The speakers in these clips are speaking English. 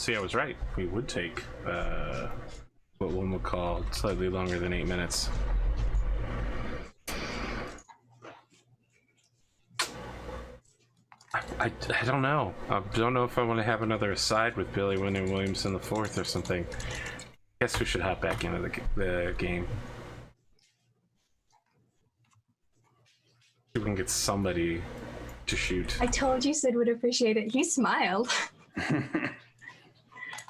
see, I was right. We would take what one would call slightly longer than 8 minutes. I don't know. I don't know if I want to have another aside with Billy Wyndham Williamson the fourth or something. Guess we should hop back into the game. We can get somebody to shoot. I told you Sid would appreciate it. He smiled.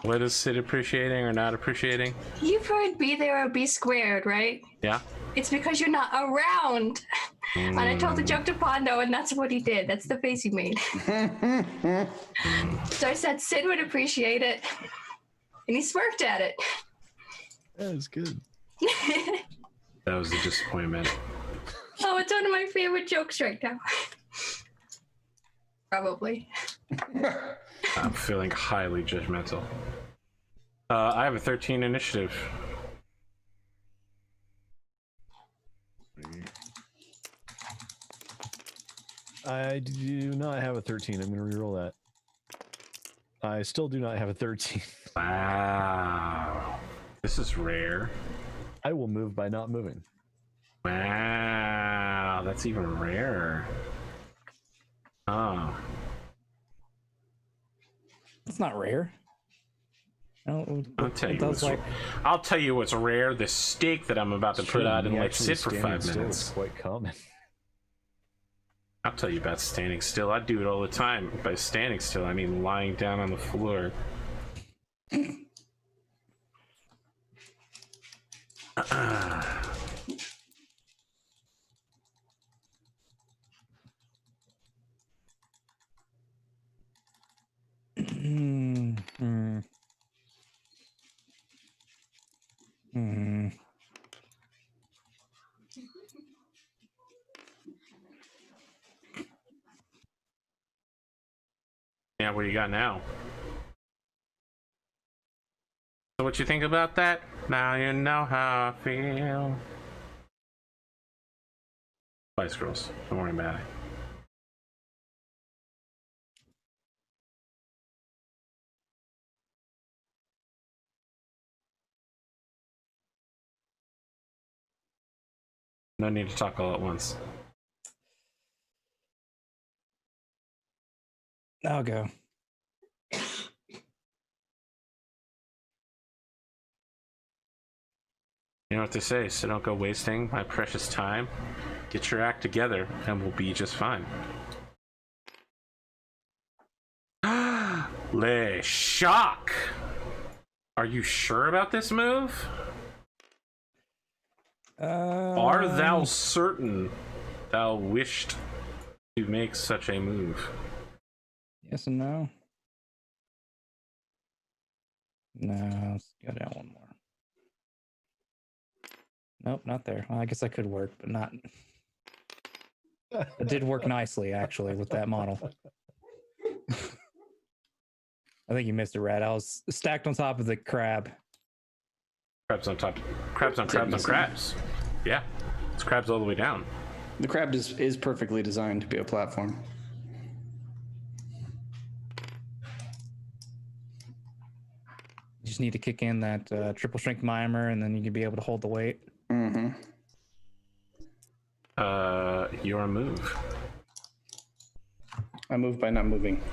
What is Sid appreciating or not appreciating? You've heard be there or be squared, right? Yeah. It's because you're not around. And I told the joke to Pondo, and that's what he did. That's the face he made. So I said Sid would appreciate it, and he smirked at it. That was good. That was a disappointment. Oh, it's one of my favorite jokes right now. Probably. I'm feeling highly judgmental. I have a 13 initiative. I do not have a 13. I'm going to reroll that. I still do not have a 13. Wow. This is rare. I will move by not moving. Wow. That's even rarer. Oh. It's not rare. I'll tell you what's rare. The steak that I'm about to put out and let sit for 5 minutes. Is quite common. I'll tell you about standing still. I do it all the time. By standing still, I mean lying down on the floor. Yeah, what do you got now? So what you think about that? Now you know how I feel. Spice Girls, don't worry about it. No need to talk all at once. I'll go. You know what they say, so don't go wasting my precious time. Get your act together and we'll be just fine. Le shock! Are you sure about this move? Are thou certain thou wished to make such a move? Yes and no. No, let's go down one more. Nope, not there. Well, I guess that could work, but not. It did work nicely, actually, with that model. I think you missed it, Rad. I was stacked on top of the crab. Crabs on top. Crabs on crabs on crabs. Yeah, it's crabs all the way down. The crab is perfectly designed to be a platform. You just need to kick in that triple shrink mimer, and then you can be able to hold the weight. Mm-hmm. Your move. I move by not moving.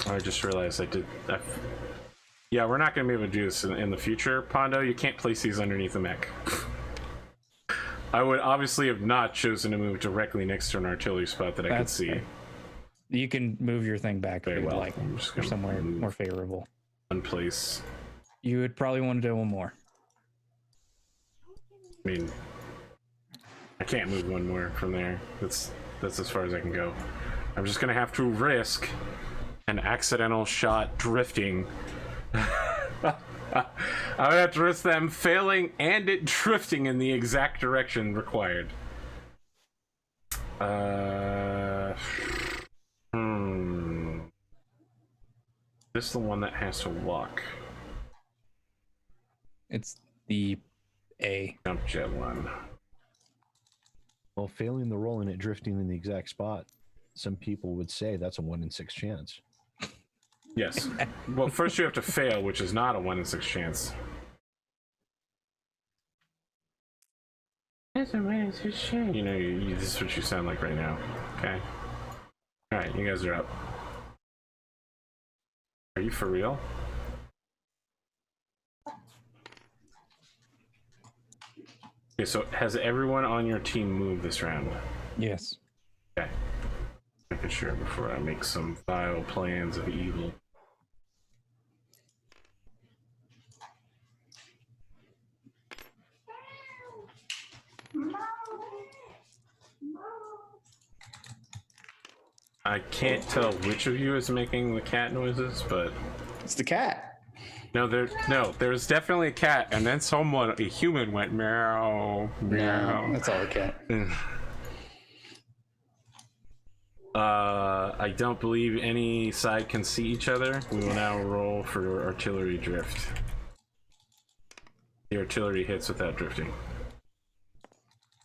I just realized I did. Yeah, we're not going to be able to do this in the future, Pondo. You can't place these underneath the mech. I would obviously have not chosen to move directly next to an artillery spot that I could see. Fair. You can move your thing back Very if you well. like, I'm just or gonna somewhere move more favorable. one place. You would probably want to do one more. I mean, I can't move one more from there. That's as far as I can go. I'm just gonna have to risk an accidental shot drifting. I would have to risk them failing and it drifting in the exact direction required. This is the one that has to walk. It's the A. Jump jet one. Well, failing the roll and it drifting in the exact spot, some people would say that's a 1 in 6 chance. Yes. Well, first you have to fail, which is not a 1 in 6 chance. That's a 1 in 6 chance. You know, this is what you sound like right now. Okay. All right, you guys are up. Are you for real? Okay, so has everyone on your team moved this round? Yes. Okay. Making sure before I make some vile plans of evil. I can't tell which of you is making the cat noises, but It's the cat. no, there's definitely a cat, and then a human went meow, meow. No, that's all the cat. I don't believe any side can see each other. We will now roll for artillery drift. The artillery hits without drifting.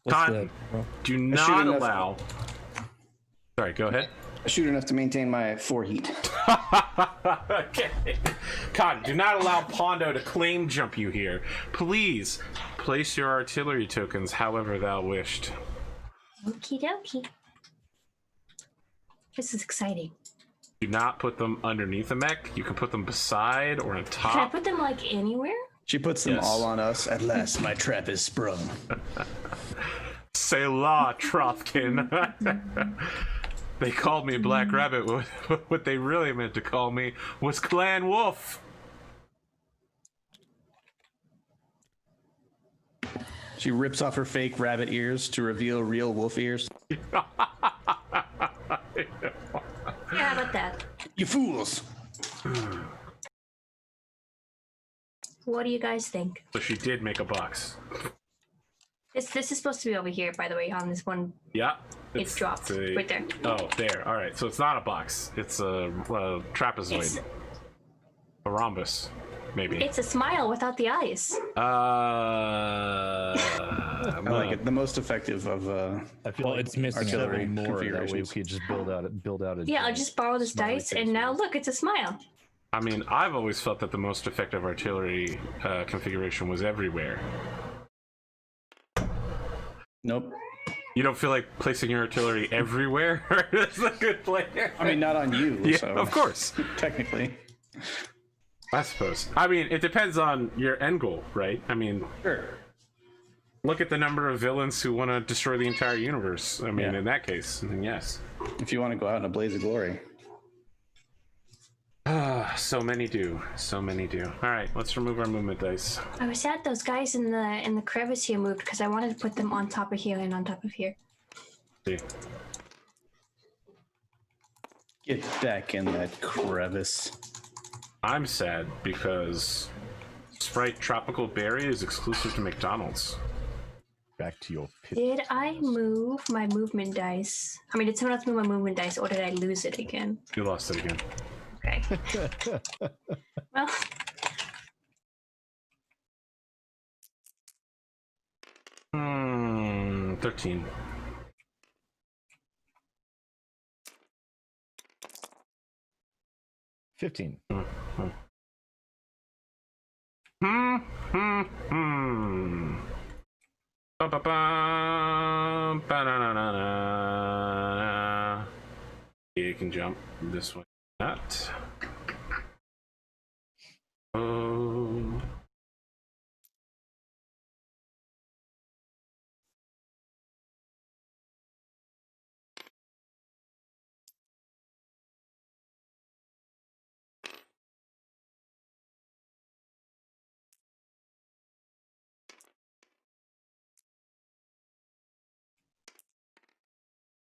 What's Cotton, the do shoot not enough- allow. Sorry, go ahead. I shoot enough to maintain my 4 heat. Okay. Cotton, do not allow Pondo to claim jump you here. Please place your artillery tokens however thou wished. Okie dokie. This is exciting. Do not put them underneath a mech. You can put them beside or on Can I top. put them like anywhere? She puts them Yes. all on us. At last, my trap is sprung. Say la, Trothkin. They called me Black Rabbit. What they really meant to call me was Clan Wolf. She rips off her fake rabbit ears to reveal real wolf ears. Yeah, how about that? You fools! What do you guys think? So she did make a box. This is supposed to be over here, by the way, on this one. Yeah. It's dropped right there. Oh, there. All right. So it's not a box. It's a trapezoid. It's, A rhombus, maybe. it's a smile without the eyes. I like it. The most effective of I feel Well, like it's missing artillery having more. That way we configurations. could just build out a. Yeah, I'll just borrow this smiley dice, face and now with it. look, it's a smile. I mean, I've always felt that the most effective artillery configuration was everywhere. Nope. You don't feel like placing your artillery everywhere? That's a good player. I mean, not on you. Yeah, so of course. technically. I suppose. I mean, it depends on your end goal, right? I mean, Sure. look at the number of villains who want to destroy the entire universe. I mean, Yeah. in that case, then yes. If you want to go out in a blaze of glory. So many do. So many do. All right, let's remove our movement dice. I was sad those guys in the crevice here moved because I wanted to put them on top of here and on top of here. See. Get back in that crevice. I'm sad because Sprite Tropical Berry is exclusive to McDonald's. Back to your pit. Did I move my movement dice? I mean, did someone else move my movement dice, or did I lose it again? You lost it again. Okay. Well, 13. $15. Ba-ba-ba-ba-na-na-na-na. You can jump this way. Not. Oh.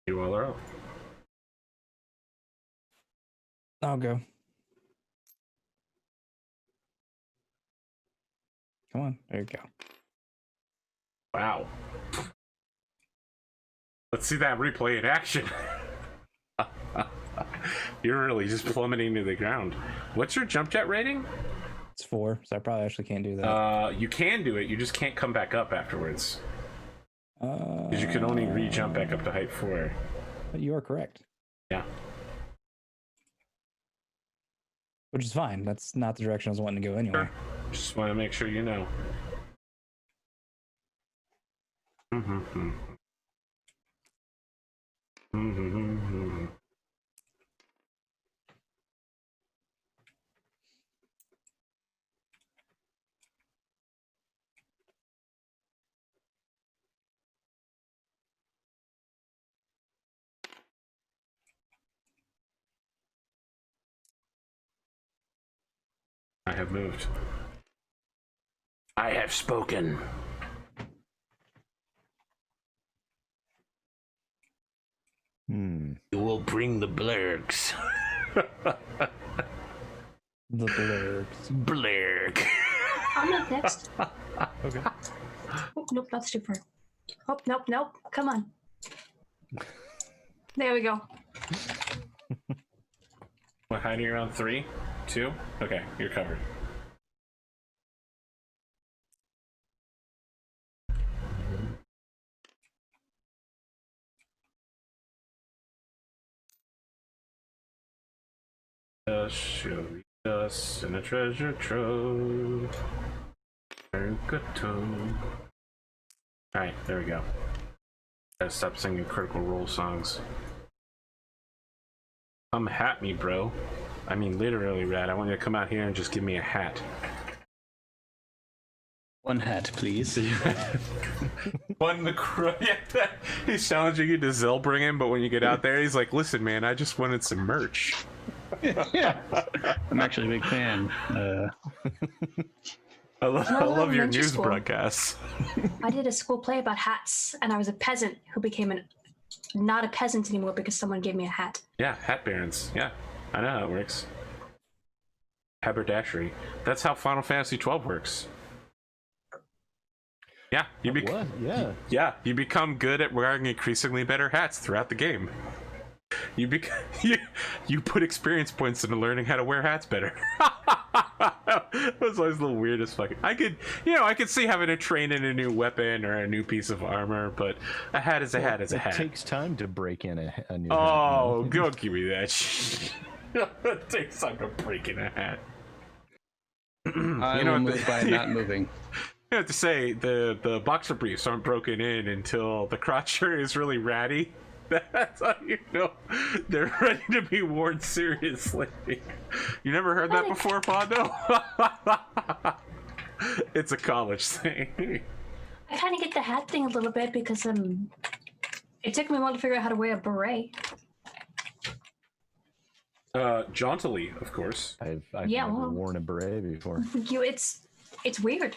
You all are up. I'll go. Come on, there you go. Wow. Let's see that replay in action. You're really just plummeting to the ground. What's your jump jet rating? It's 4, so I probably actually can't do that. You can do it, you just can't come back up afterwards. Because you can only re-jump back up to height 4. You are correct. Yeah. Which is fine. That's not the direction I was wanting to go anyway. Just want to make sure you know. I have moved. I have spoken. You will bring the blurgs. The blurgs. Blurg. I'm up next. Okay. Oh, nope, not super. Oh, nope. Come on. There we go. What, hiding around 3? 2? Okay, you're covered. She'll lead us in a treasure trove. Alright, there we go. Gotta stop singing Critical Role songs. Come hat me, bro. I mean, literally, Rad. I want you to come out here and just give me a hat. One hat, please. One the crow. Yeah, he's challenging you to Zellbring him, but when you get out there, he's like, "Listen, man, I just wanted some merch." Yeah, I'm actually a big fan. I love your elementary news school. broadcasts. I did a school play about hats, and I was a peasant who became not a peasant anymore because someone gave me a hat. Yeah, hat barons. Yeah, I know how it works. Haberdashery. That's how Final Fantasy XII works. Yeah, What? Yeah. Yeah, you become good at wearing increasingly better hats throughout the game. You put experience points into learning how to wear hats better. That was always the weirdest fucking. I could see having to train in a new weapon or a new piece of armor, but a hat is a hat is a hat. It takes time to break in a new Oh, hat. go give me that shit. It takes time to break in a hat. I will move by not moving. I have to say, the boxer briefs aren't broken in until the crotch area is really ratty. That's how you know they're ready to be worn seriously. You never heard that before, Pondo? It's a college thing. I kind of get the hat thing a little bit because it took me a while to figure out how to wear a beret. Jauntily, of course. I've Yeah, never well. worn a beret before. It's weird.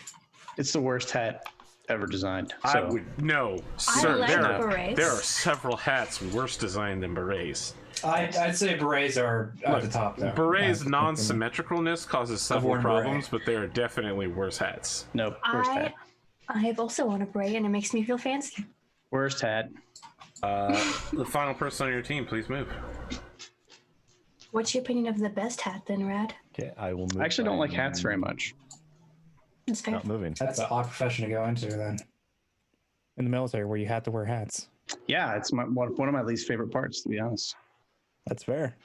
It's the worst hat ever designed. So. I would no, sir. like berets. There are several hats worse designed than berets. I'd say berets are at the top there. Berets' non-symmetricalness causes several worn problems, but they are definitely worse hats. Nope, worst hat. I have also worn a beret, and it makes me feel fancy. Worst hat. The final person on your team, please move. What's your opinion of the best hat, then, Rad? Okay, I will move. I actually don't by like hats very much. That's fair. Not moving. That's an odd profession to go into then. In the military, where you had to wear hats. Yeah, it's one of my least favorite parts, to be honest. That's fair.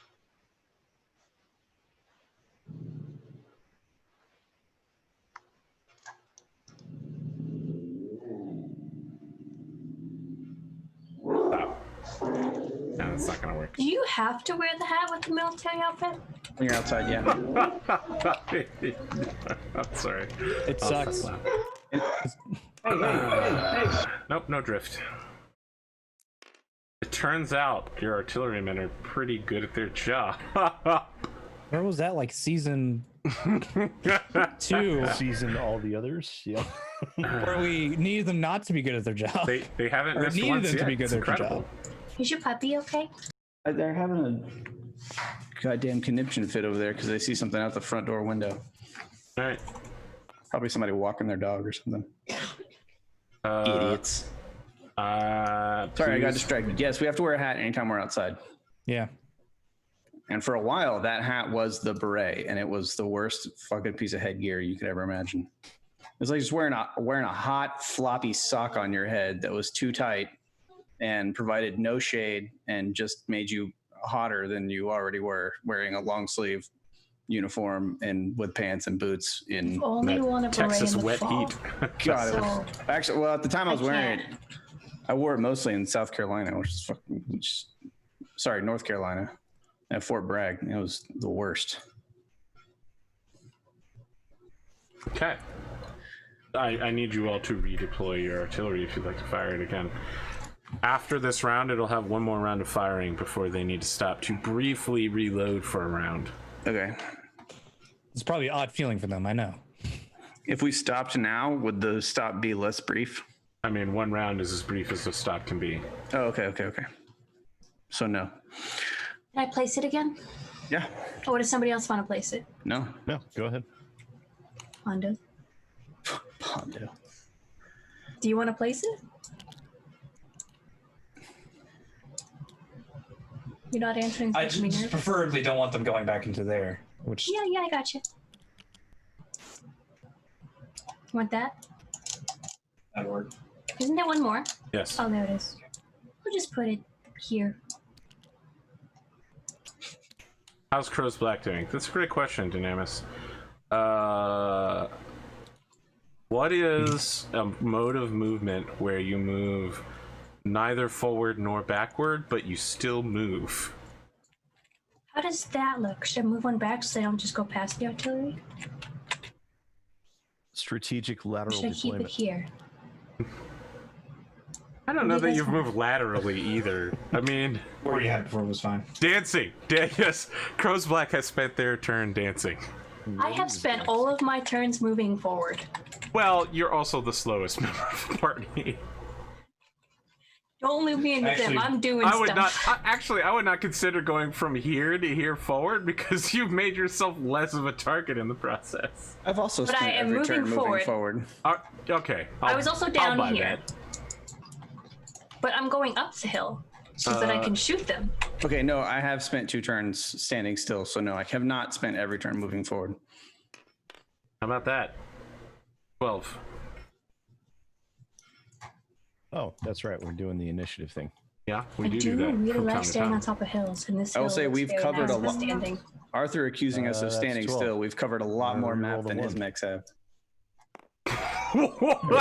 Stop. No, it's not gonna work. Do you have to wear the hat with the military outfit? When you're outside, yeah. I'm sorry. It sucks. Nope, no drift. It turns out your artillerymen are pretty good at their job. Where was that? Like season 2, Season all the others. Yeah. where we needed them not to be good at their job. They haven't Or missed needed once them to yet. be good It's at their incredible. job. Is your puppy okay? They're having a goddamn conniption fit over there because they see something out the front door window. All right. Probably somebody walking their dog or something. Idiots. Sorry, I got distracted. Yes, we have to wear a hat anytime we're outside. Yeah. And for a while, that hat was the beret, and it was the worst fucking piece of headgear you could ever imagine. It's like just wearing a hot floppy sock on your head that was too tight and provided no shade and just made you hotter than you already were, wearing a long sleeve uniform and with pants and boots in Only one of Texas in the wet fall. heat. God. It So was, actually, well, at the time I was wearing can't. it, I wore it mostly in South Carolina, North Carolina, at Fort Bragg. It was the worst. Okay. I need you all to redeploy your artillery if you'd like to fire it again. After this round, it'll have one more round of firing before they need to stop to briefly reload for a round. Okay. It's probably an odd feeling for them, I know. If we stopped now, would the stop be less brief? I mean, one round is as brief as the stop can be. Oh, okay. So no. Can I place it again? Yeah. Or does somebody else want to place it? No. No, go ahead. Pondo. Pondo. Do you want to place it? You're not answering. I me just nervous. preferably don't want them going back into there. Which Yeah, I got you. Want that? that'd work. Isn't there one more? Yes. Oh, there it is. We'll just put it here. How's Crow's Black doing? That's a great question, Dynamis. What is a mode of movement where you move neither forward nor backward, but you still move? How does that look? Should I move one back so they don't just go past the artillery? Strategic Or lateral should I keep it deployment. here? I don't know You that guys you've want- moved laterally either. I mean, Where you had before was fine. dancing. Yes, Crow's Black has spent their turn dancing. I have spent all of my turns moving forward. Well, you're also the slowest member of the party. Don't leave me in with them. Actually, I'm doing I would stuff. not. I would not consider going from here to here forward because you've made yourself less of a target in the process. I've also But spent I am every moving turn moving forward. Okay. I was also I'll down buy here. that. But I'm going up the hill so that I can shoot them. Okay, no, I have spent 2 turns standing still, so no, I have not spent every turn moving forward. How about that? 12. Oh, that's right. We're doing the initiative thing. Yeah, we I do do that. really from like time to staying time. on top of hills, and this I will hill say looks we've very covered nice a for lot. standing. Arthur accusing us of That's standing 12. still. We've covered a lot more map rolled a than his 1. mechs have. What? more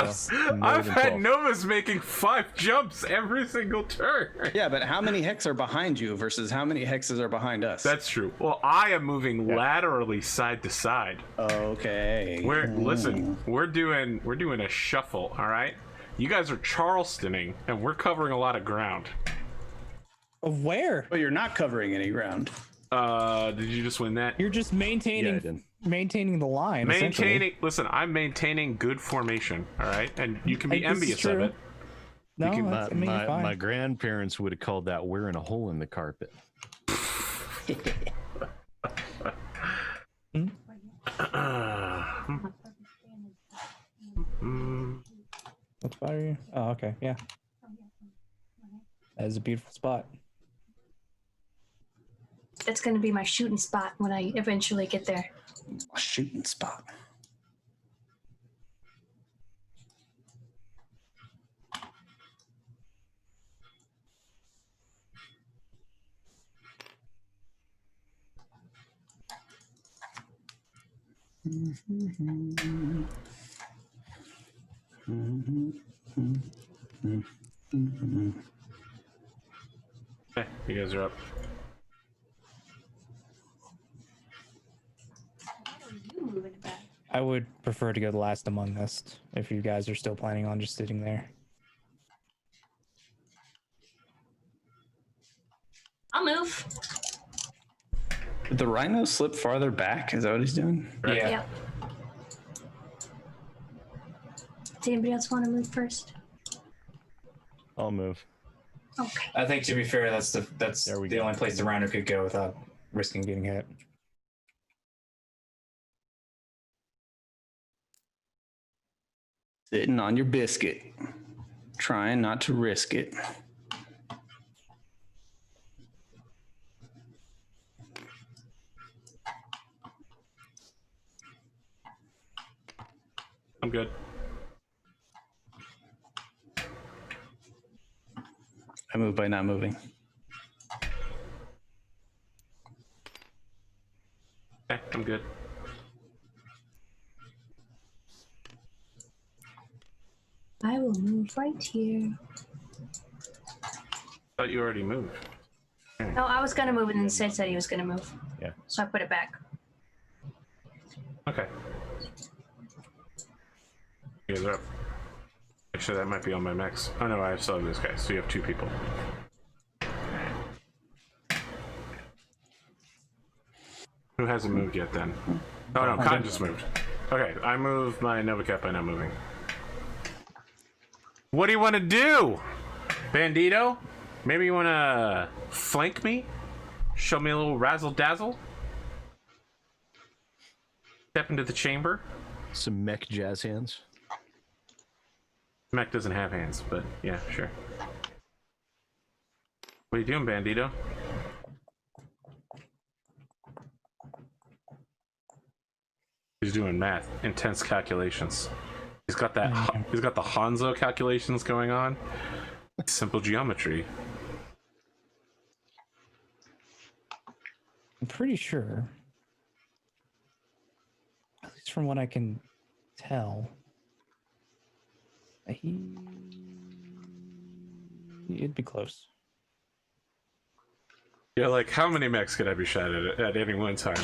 I've than had 12. Novas making 5 jumps every single turn. Yeah, but how many hex are behind you versus how many hexes are behind us? That's true. Well, I am moving laterally side to side. okay. Listen, we're doing a shuffle, all right? You guys are Charlestoning, and we're covering a lot of ground. Of where? But you're not covering any ground. Did you just win that? You're just Yeah, I maintaining did. maintaining the line. essentially. Maintaining. Listen, I'm maintaining good formation, all right? And you can be This is envious of true. it. No, My, that's, I mean, my, fine. my grandparents would have called that wearing a hole in the carpet. Let's fire you. Oh, okay, yeah. That is a beautiful spot. That's going to be my shooting spot when I eventually get there. A shooting spot. Okay, you guys are up. I would prefer to go the last among us if you guys are still planning on just sitting there. I'll move. Did the rhino slip farther back? Is that what he's doing? Yeah. Yep. Does anybody else want to move first? I'll move. Okay. I think to be fair, that's There we the go. only place the rhino could go without risking getting hit. Sitting on your biscuit. Trying not to risk it. I'm I'm good. I move by not moving. Okay, I'm good. I will move right here. Thought you already moved. No, I was gonna move, and then Sid said he was gonna move. Yeah. So I put it back. Okay. You guys are up. Actually, that might be on my mechs. Oh no, I still have this guy. So you have 2 people. Who hasn't moved yet then? Oh no, Cotton just moved. Okay, I moved my Nova Cap by not moving. What do you want to do? Bandito? Maybe you want to flank me? Show me a little razzle dazzle? Step into the chamber? Some mech jazz hands. Mech doesn't have hands, but yeah, sure. What are you doing, Bandito? He's doing math, intense calculations. He's got that. He's got the Hanzo calculations going on. Simple geometry. I'm pretty sure, at least from what I can tell, it'd be close. Yeah, like how many mechs could I be shot at any one time?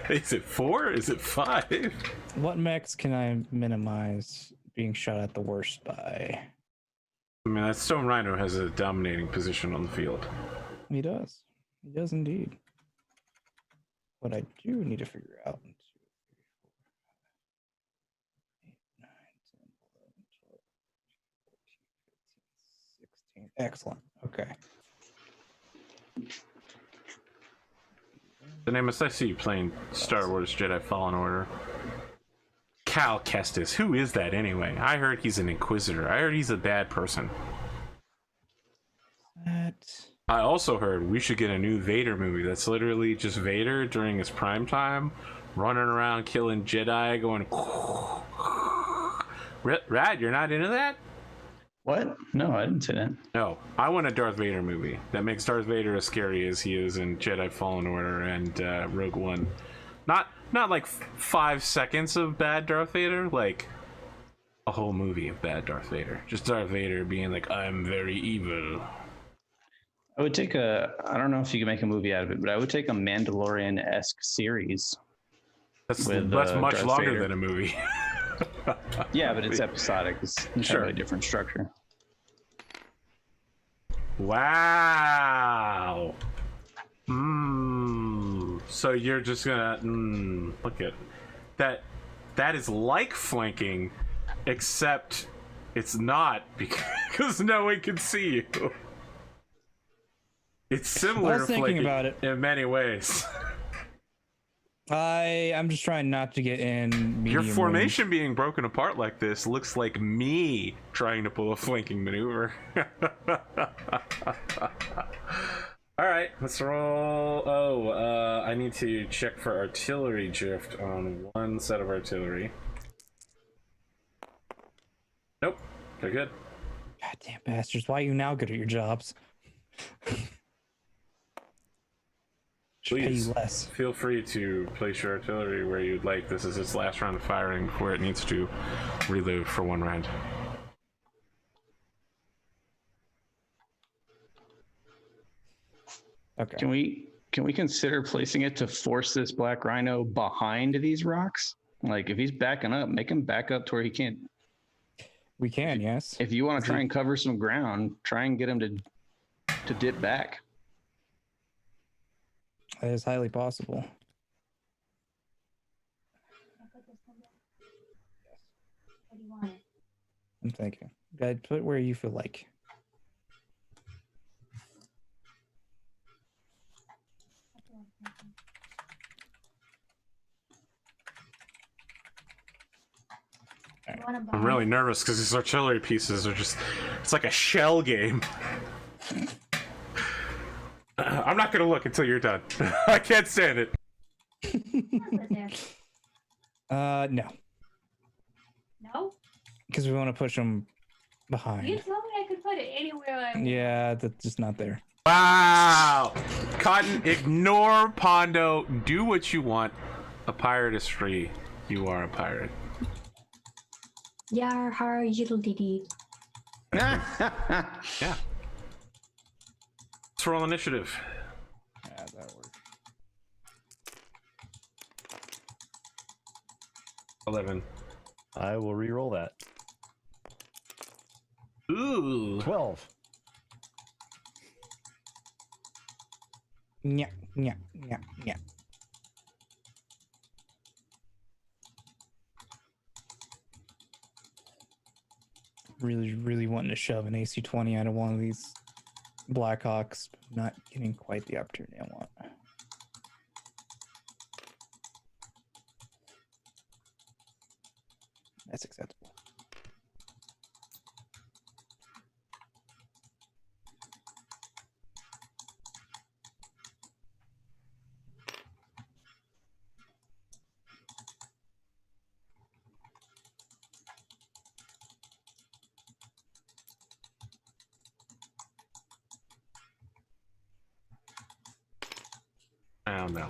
Is it 4? Is it 5? What mechs can I minimize being shot at the worst by? I mean, that Stone Rhino has a dominating position on the field. He does. He does indeed. What I do need to figure out. 1, 2, 3, 4, 5, 8, 9, 10, 11, 12, 13, 14, 15, 16. Excellent. Okay. The name is I see you playing Star Wars Jedi Fallen Order. Cal Kestis. Who is that anyway? I heard he's an Inquisitor. I heard he's a bad person. That... I also heard we should get a new Vader movie that's literally just Vader during his prime time, running around killing Jedi, going... Rad, you're not into that? What? No, I didn't say that. No, I want a Darth Vader movie that makes Darth Vader as scary as he is in Jedi Fallen Order and Rogue One. Not like 5 seconds of bad Darth Vader, like a whole movie of bad Darth Vader. Just Darth Vader being like, I'm very evil. I would take I don't know if you can make a movie out of it, but I would take a Mandalorian-esque series. That's with, much Darth longer Vader. than a movie. Yeah, but it's episodic. It's entirely different structure. Wow. So you're just gonna look at that. That is like flanking, except it's not because no one can see you. It's similar to flanking about it in many ways. I'm just trying not to get in Your medium formation range. being broken apart like this looks like me trying to pull a flanking maneuver. All right, let's roll. I need to check for artillery drift on one set of artillery. Nope, they're good. Goddamn bastards! Why are you now good at your jobs? Should pay Please you less. feel free to place your artillery where you'd like. This is its last round of firing before it needs to reload for 1 round. Okay. Can we consider placing it to force this black rhino behind these rocks? Like if he's backing up, make him back up to where he can't. We can, yes. If you want to try and cover some ground, try and get him to dip back. That is highly possible. What do you want? I'm thinking. Guys, put it where you feel like. I'm really nervous because these artillery pieces are just—it's like a shell game. I'm not gonna look until you're done. I can't stand it. No. No? Because we want to push them You behind. told me I could put it anywhere I want. Yeah, that's just not there. Wow! Cotton, ignore Pondo. Do what you want. A pirate is free. You are a pirate. Yar har yiddle dee dee. Yeah. Let's roll initiative. Yeah, that works. 11. I will re-roll that. Ooh. 12. Yeah, yeah, yeah, yeah. Really wanting to shove an AC-20 out of one of these Blackhawks. Not getting quite the opportunity I want. That's acceptable. I don't know.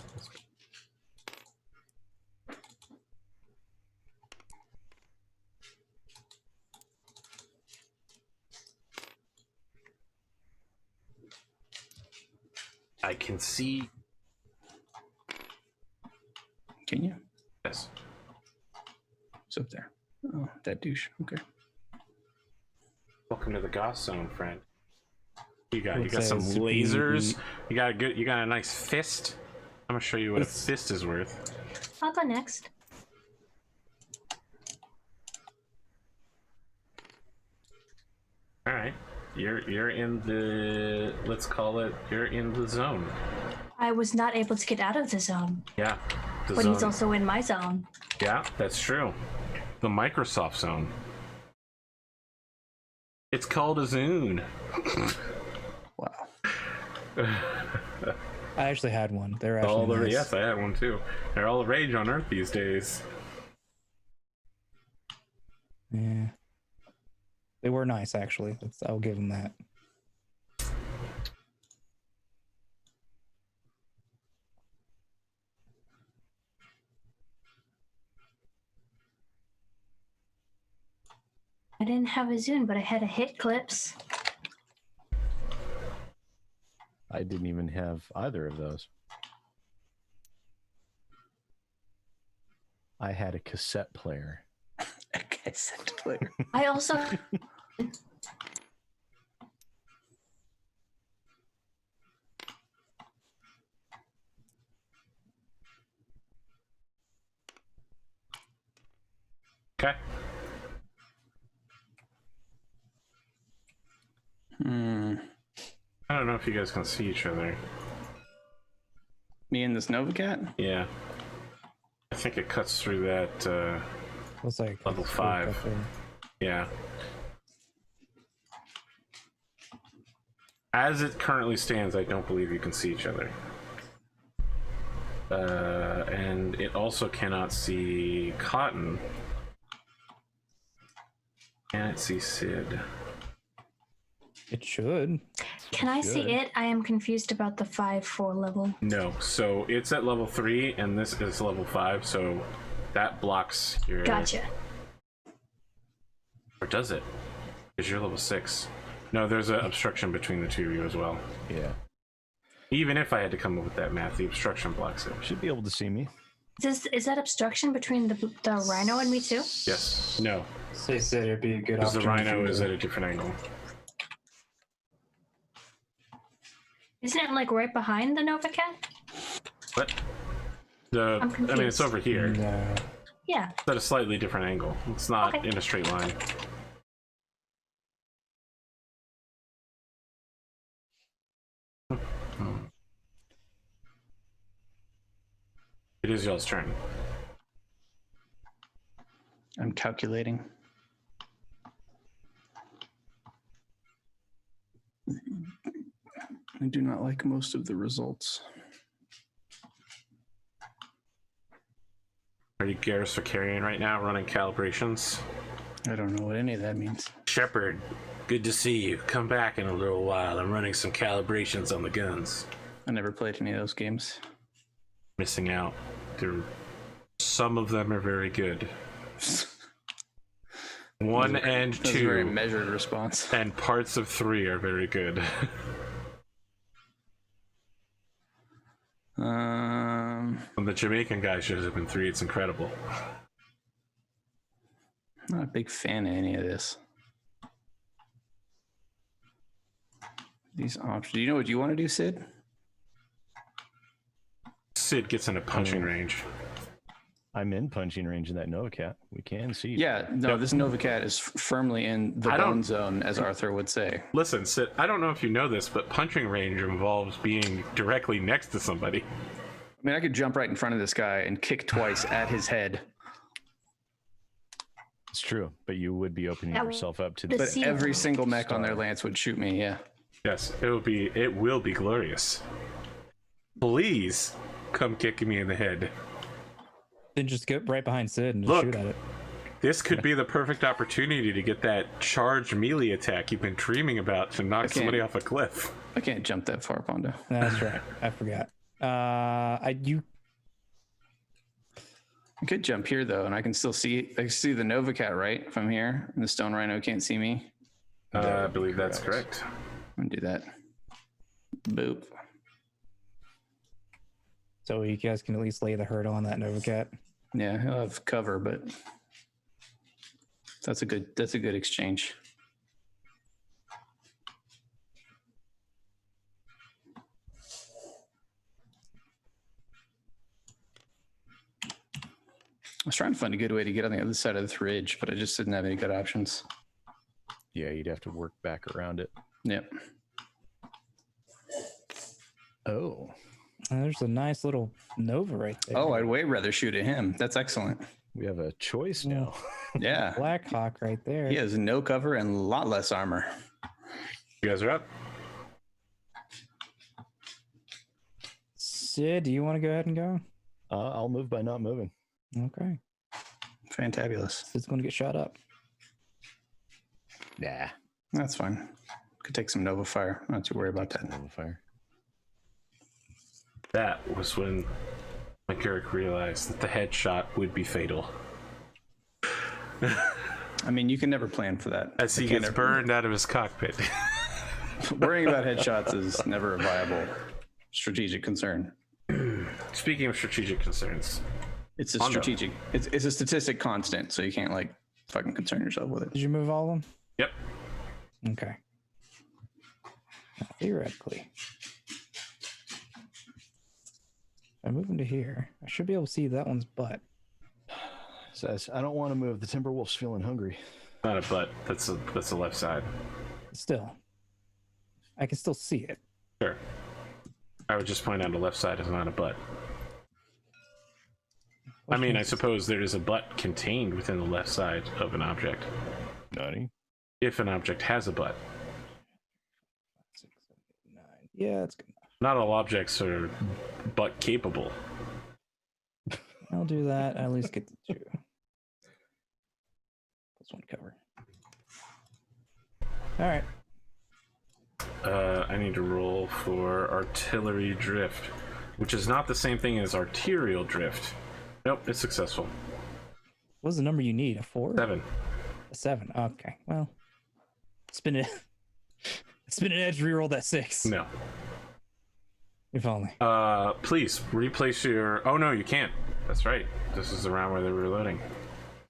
I can see. Can you? Yes. It's up there. Oh, that douche. Okay. Welcome to the Goth Zone, friend. You got Would some say lasers. You got a nice fist. I'm gonna show you what a fist is worth. I'll go next. All right. You're in the, let's call it, you're in the zone. I was not able to get out of the zone, Yeah. The but zone. he's also in my zone. Yeah, that's true. The Microsoft zone. It's called a Zune. Wow. I actually had one. They're actually nice. Yes, I had one too. They're all the rage on Earth these days. Yeah. They were nice, actually. I'll give them that. I didn't have a Zune, but I had a hit clips. I didn't even have either of those. I had a cassette player. A cassette player. I also Okay. I don't know if you guys can see each other. Me and this Novacat? Yeah. I think it cuts through that Looks like level it's 5. up there. Yeah. As it currently stands, I don't believe you can see each other. And it also cannot see Cotton. Can it see Sid? It should. can I see Good. it? I am confused about the 5-4 level. No. So it's at level 3, and this is level 5, so that blocks your... Gotcha. Or does it? Because you're level 6. No, there's an obstruction between the two of you as well. Yeah. Even if I had to come up with that math, the obstruction blocks it. Should be able to see me. Is that obstruction between the rhino and me too? Yes. No. They said it'd be a good Because the opportunity. rhino is at a different angle. Isn't it like right behind the Novacat? What? I'm I mean, it's confused. over here. No. Yeah. It's at a slightly different angle. It's not Okay. in a straight line. It is y'all's turn. I'm calculating. I do not like most of the results. Are you Garrus for carrying right now, running calibrations? I don't know what any of that means. Shepard, good to see you. Come back in a little while. I'm running some calibrations on the guns. I never played any of those games. Missing out. Some of them are very good. 1 and That's a very 2 measured response. and parts of 3 are very good. When the Jamaican guy shows up in 3, it's incredible. Not a big fan of any of this. These options. Do you know what you want to do, Sid? Sid gets in a punching range. I'm in punching range in that Nova Cat. We can see. Yeah, no, this Nova Cat is firmly in the bone zone, as Arthur would say. Listen, Sid, I don't know if you know this, but punching range involves being directly next to somebody. I mean, I could jump right in front of this guy and kick twice at his head. It's true, but you would be opening That yourself up to the But sea every level. single mech on their lance would shoot me, yeah. Yes, it will be glorious. Please come kick me in the head. Then just get right behind Sid and just Look. shoot at it. This could be the perfect opportunity to get that charged melee attack you've been dreaming about to knock somebody off a cliff. I can't jump that far, Pondo. That's right. I forgot. I could jump here though, and I can still see. I can see the Nova Cat, right? If I'm here, and the Stone Rhino can't see me. I believe that's correct. I'm gonna do that. Boop. So you guys can at least lay the hurdle on that Nova Cat. Yeah, he'll have cover, but that's a good exchange. I was trying to find a good way to get on the other side of this ridge, but I just didn't have any good options. Yeah, you'd have to work back around it. Yep. Oh, There's a nice little Nova right there. Oh, I'd way rather shoot at him. That's excellent. we have a choice now. Yeah. Black Hawk right there. He has no cover and a lot less armor. You guys are up? Sid, do you want to go ahead and go? I'll move by not moving. Okay. Fantabulous. Sid's going to get shot up. Nah, That's fine. Could take some Nova Fire. Not too worried about that. Nova Fire. That was when McGurk realized that the headshot would be fatal. I mean, you can never plan for that. As he gets burned out of his cockpit. Worrying about headshots is never a viable strategic concern. Speaking of strategic concerns, It's a Pondo. strategic. It's a statistic constant, so you can't like fucking concern yourself with it. Did you move all of them? yep. Okay. Theoretically. If I move them to here, I should be able to see that one's butt. Says, I don't want to move. The Timberwolf's feeling hungry. Not a butt. That's the left side. Still, I can still see it. Sure. I would just point out the left side is not a butt. I mean, I suppose there is a butt contained within the left side of an object. Nutty. If an object has a butt. 6, 7, 8, 9. Yeah, that's good enough. Not all objects are butt capable. I'll do that. I at least get the 2. Plus 1 cover. All right. I need to roll for artillery drift, which is not the same thing as arterial drift. Nope, it's successful. What's the number you need? A 4? 7. A 7. Okay. Well, spin it. Spin an edge. Reroll that 6. No. If only. Please replace your. Oh no, you can't. That's right. This is the round where they're reloading.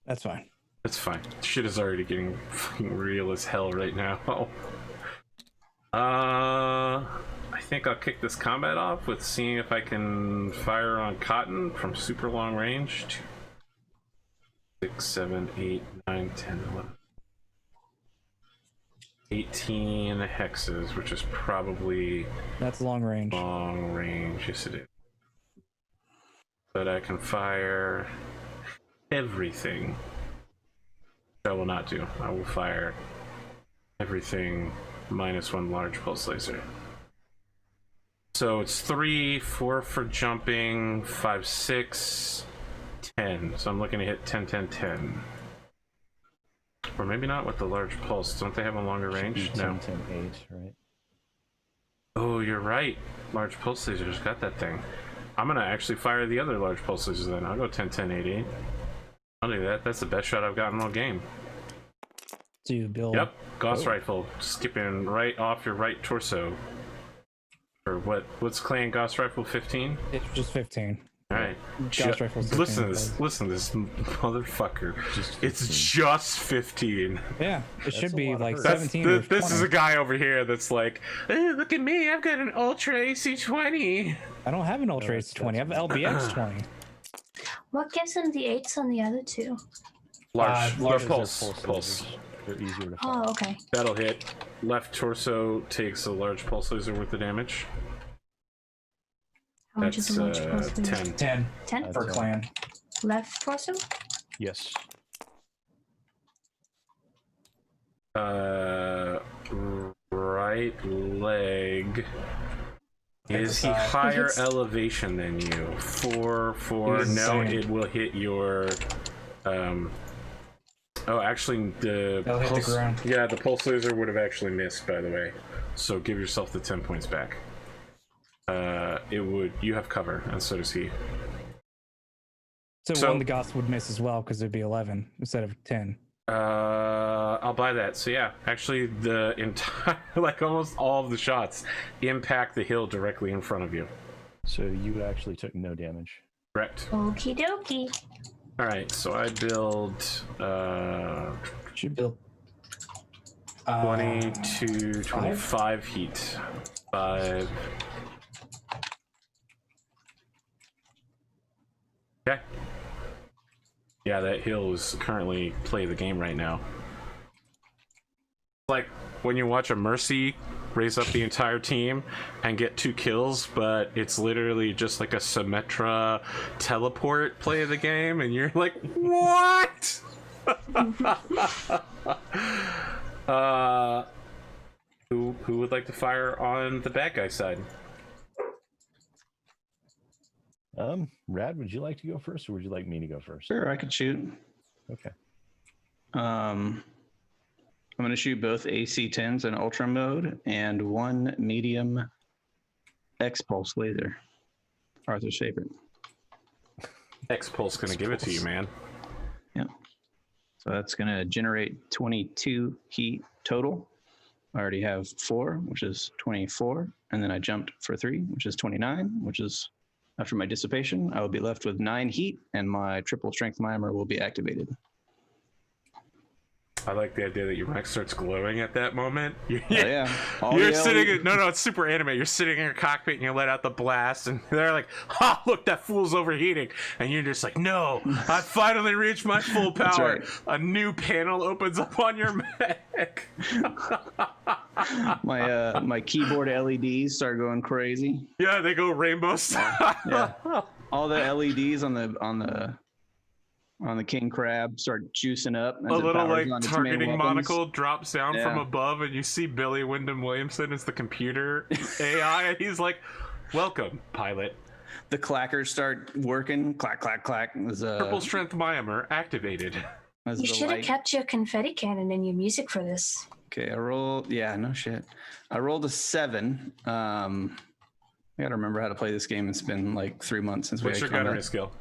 That's fine. That's fine. Shit is already getting fucking real as hell right now. I think I'll kick this combat off with seeing if I can fire on Cotton from super long range. 2, 6, 7, 8, 9, 10, 11. 18 hexes, which is probably That's long range. long range. Yes, it is. But I can fire everything. I will not do. I will fire everything -1 large pulse laser. So it's 3, 4 for jumping, 5, 6, 10. So I'm looking to hit 10, 10, 10. Or maybe not with the large pulse. Don't they have a longer range? 10, No. 10, 8, right? Oh, you're right. Large pulse laser's got that thing. I'm gonna actually fire the other large pulse lasers then. I'll go 10, 10, 8, 8. I'll do that. That's the best shot I've gotten all game. Do you build? Yep. Gauss rifle. Skipping right off your right torso. Or what's clan Gauss rifle 15? It's just 15. Alright. Gauss rifle's 15, Listen to this. Listen to this motherfucker. It's just 15. Yeah, it should be like hurt. 17 or 20. This is a guy over here that's like, hey, look at me, I've got an Ultra AC-20. I don't have an Ultra Ace 20. I have an LBX 20. What gives him the 8s on the other two? Large Lasers are pulse. lasers. They're easier to fire. Oh, okay. That'll hit. Left torso takes a large pulse laser worth of damage. How much That's is a large pulse laser? 10. 10 10? for clan. Left torso? Yes. Right leg. Is he higher elevation than you? 4. He's No, insane. it will hit your. Oh, actually, the It'll hit the pulse. ground. Yeah, the pulse laser would have actually missed, by the way. So give yourself the 10 points back. It would. You have cover, and so does he. So one the Gauss would miss as well because it'd be 11 instead of 10. I'll buy that. So yeah, actually, the entire, like almost all of the shots impact the hill directly in front of you. So you actually took no damage. Correct. Okie dokie. All right, so I build Should build 22, 25 heat. 5. Okay. Yeah, that hill is currently play the game right now. Like when you watch a Mercy raise up the entire team and get 2 kills, but it's literally just like a Symmetra teleport play of the game, and you're like, what? Who would like to fire on the bad guy side? Rad, would you like to go first, or would you like me to go first? Sure, I could shoot. Okay. I'm going to shoot both AC-10s in Ultra mode and 1 medium X-Pulse laser. Arthur's favorite. X-Pulse gonna give it to you, man. Yep. So that's going to generate 22 heat total. I already have 4, which is 24. And then I jumped for 3, which is 29, which is after my dissipation. I will be left with 9 heat, and my triple strength mimer will be activated. I like the idea that your mech starts glowing at that moment. Oh, yeah. All You're the sitting LED no, it's super anime. You're sitting in your cockpit and you let out the blast, and they're like, ha, look, that fool's overheating. And you're just like, no, I finally reached my full power. right. A new panel opens up on your mech. my keyboard LEDs start going crazy. Yeah, they go rainbow style. Yeah. All the LEDs on the king crab start juicing up. A as it little powers like on its main targeting weapons. monocle drops down from Yeah. above, and you see Billy Wyndham Williamson as the computer AI, and he's like, welcome, pilot. The clackers start working. Clack, clack, clack. Triple strength mimer activated. You should have kept your confetti cannon in your music for this. Okay, I rolled. Yeah, no shit. I rolled a 7. I gotta remember how to play this game. It's been like 3 months since What's we your had gunnery combat. skill?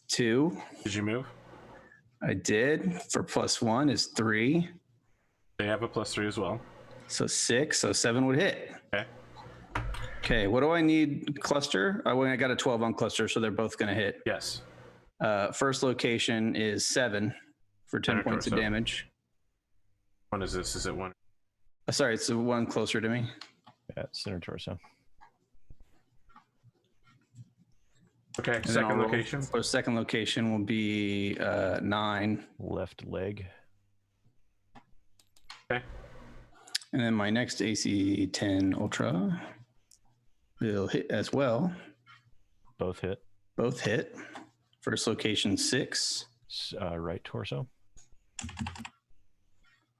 2. Did you move? I did. For +1 is 3. They have a +3 as well. So 6. So 7 would hit. Okay. Okay, what do I need? Cluster? I got a 12 on cluster, so they're both gonna hit. Yes. First location is 7 for 10 Center points of torso. damage. One is this? Is it one? Sorry, it's the one closer to me. Yeah, center torso. Okay. And then Second I'll roll location. For second location will be 9. Left leg. Okay. And then my next AC 10 Ultra will hit as well. Both hit. Both hit. First location 6. Right torso.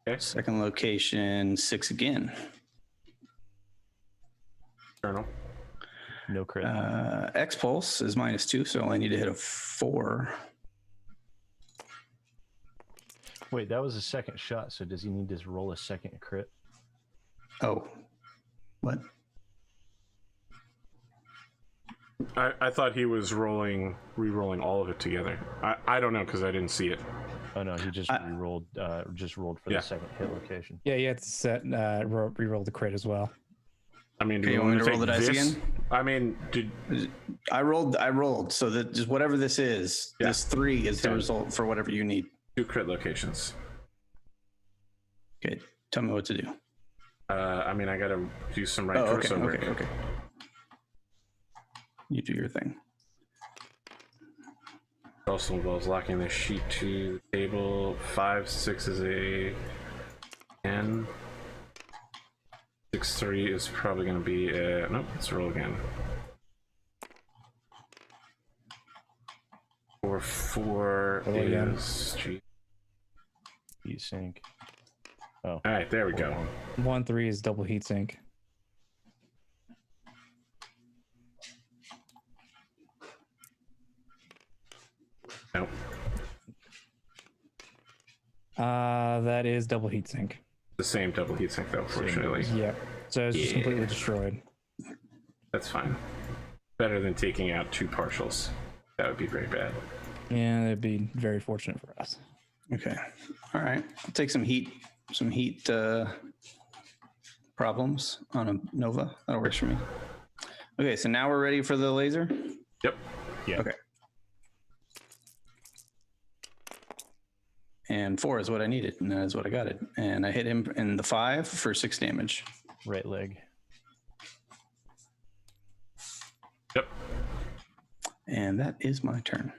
Okay. Second location 6 again. Journal. No crit. X pulse is -2, so I only need to hit a 4. Wait, that was a second shot. So does he need to roll a second crit? Oh, what? I thought he was re-rolling all of it together. I don't know because I didn't see it. Oh no, he just rolled for the second hit location. Yeah, you have to set re-roll the crit as well. I mean, do Okay, you you want want me to roll the dice again? I mean, I rolled. So that just whatever this is, this 3 is the result for whatever you need. 2 crit locations. Okay, tell me what to do. I mean, I gotta do some right Oh, torso work. okay. You do your thing. Also involves locking the sheet to the table. 5, 6 is a 10. 6, 3 is probably going to be a... Nope, let's roll again. 4, 4 is... Heat sink. Oh. All right, there we go. 1-3 is double heat sink. Nope. That is double heat sink. The same double heatsink though, fortunately. Yeah. So it's just completely destroyed. That's fine. Better than taking out 2 partials. That would be very bad. Yeah, that'd be very fortunate for us. Okay. All right. I'll take some heat problems on a Nova. That works for me. Okay, so now we're ready for the laser? Yep. Yeah. Okay. And 4 is what I needed, and that is what I got it. And I hit him in the 5 for 6 damage. Right leg. Yep. And that is my turn.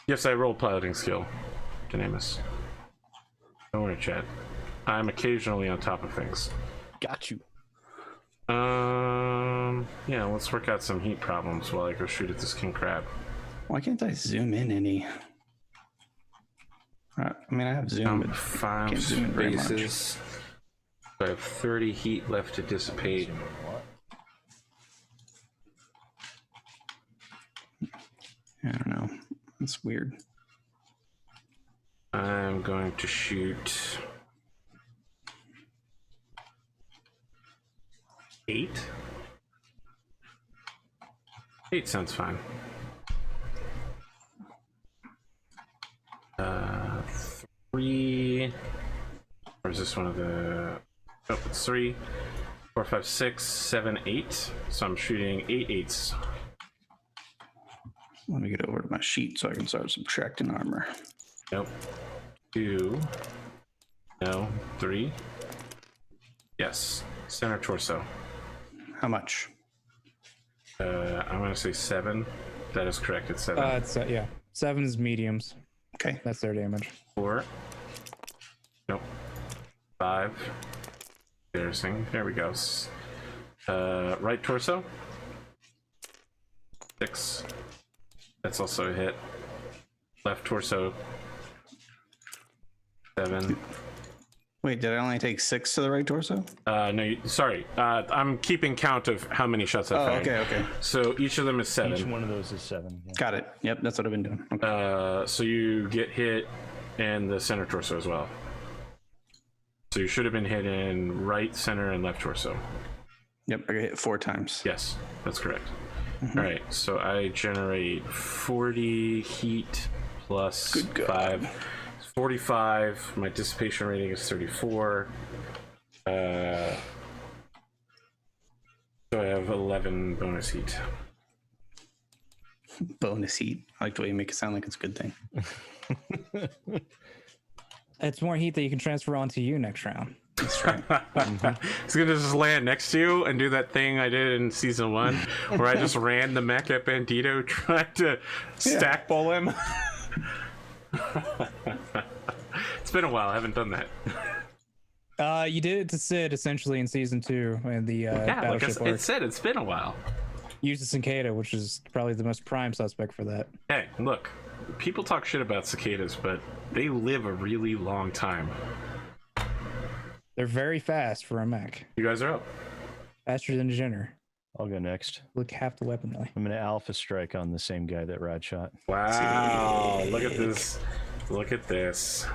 Yes, I rolled piloting skill, Danemus. Don't worry, chat. I'm occasionally on top of things. Got you. Yeah, let's work out some heat problems while I go shoot at this king crab. Why can't I zoom in any? I mean, I have zoom, but 5 can't zoom in very much. spaces. I have 30 heat left to dissipate. I don't know. It's weird. I'm going to shoot 8. 8 sounds fine. 3. Or is this one of the... Oh, it's 3, 4, 5, 6, 7, 8. So I'm shooting 8 8s. Let me get over to my sheet so I can start subtracting armor. Nope. 2. No. 3. Yes. Center torso. How much? I'm going to say 7. That is correct. It's 7. It's yeah. 7 is mediums. Okay. That's their damage. 4. Nope. 5. Embarrassing. There we go. Right torso. 6. That's also a hit. Left torso. 7. Wait, did I only take 6 to the right torso? No, sorry. I'm keeping count of how many shots I've fired. Okay. So each of them is 7. Each one of those is 7. Yeah. Got it. Yep, that's what I've been doing. Okay. So you get hit in the center torso as well. So you should have been hit in right, center, and left torso. Yep, I got hit 4 times. Yes, that's correct. All right, so I generate 40 heat plus Good God. 5. 45. My dissipation rating is 34. So I have 11 bonus heat. Bonus heat. I like the way you make it sound like it's a good thing. It's more heat that you can transfer onto you next round. That's right. It's gonna just land next to you and do that thing I did in season 1 where I just ran the mech at Bandito trying to stack ball him. It's been a while. I haven't done that. You did it to Sid essentially in season 2 in the Yeah, like battleship I arc. said, it's been a while. Used the cicada, which is probably the most prime suspect for that. Hey, look, people talk shit about cicadas, but they live a really long time. They're very fast for a mech. You guys are up. Faster than a Jenner. I'll go next. Look half the weapon really. I'm going to alpha strike on the same guy that Rod shot. Wow, look at this. Look at this.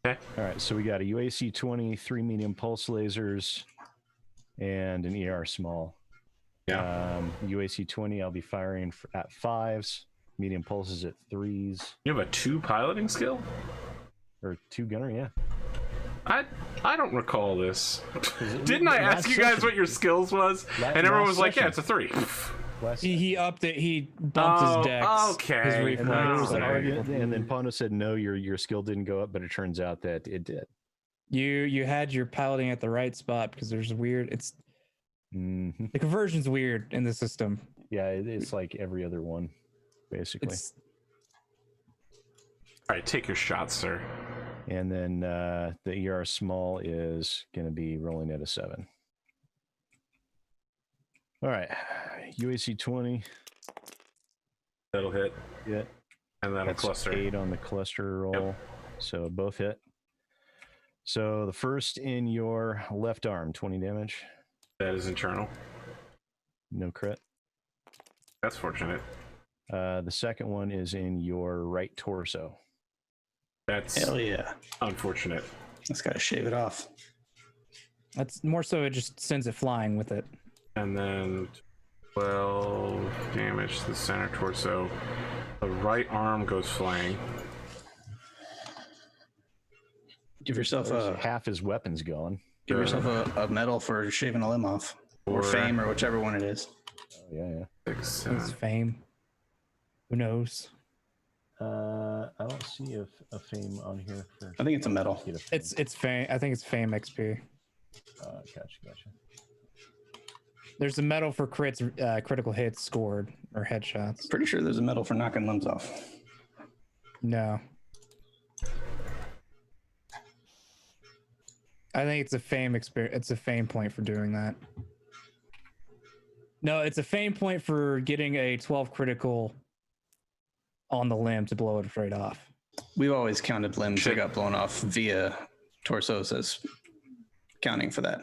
Okay. All right, so we got a UAC 20, 3 medium pulse lasers, and an ER small. Yeah. UAC 20, I'll be firing at 5s, medium pulses at 3s. You have a 2 piloting skill? Or 2 gunner, yeah. I don't recall this. Didn't I ask you guys what your skills was? And everyone was like, yeah, it's a 3. He upped it. He bumped his dex. Okay. His And reflex. then, there was an Okay. argument, and then Pondo said, no, your skill didn't go up, but it turns out that it did. You had your piloting at the right spot because there's a weird. It's Mm-hmm. the conversion's weird in the system. Yeah, it's like every other one, basically. It's All right, take your shots, sir. And then the ER small is going to be rolling at a 7. All right, UAC 20. That'll hit. Yeah, And then that's a cluster. 8 on the cluster roll. So both hit. So the first in your left arm, 20 damage. That is internal. No crit. That's fortunate. The second one is in your right torso. That's Hell yeah. unfortunate. Just gotta shave it off. That's more so. It just sends it flying with it. And then 12 damage to the center torso. The right arm goes flying. Give yourself a Half his weapon's gone. a medal for shaving a limb off, or fame, or whichever one it is. Oh, yeah. 6, It's fame. Who knows? I don't see a fame on here. I think it's a medal. It's fame. I think it's fame XP. Gotcha. There's a medal for crits, critical hits scored or headshots. Pretty sure there's a medal for knocking limbs off. No. I think it's a fame experience. It's a fame point for doing that. No, it's a fame point for getting a 12 critical on the limb to blow it right off. We've always counted limbs that got blown off via torsos as counting for that.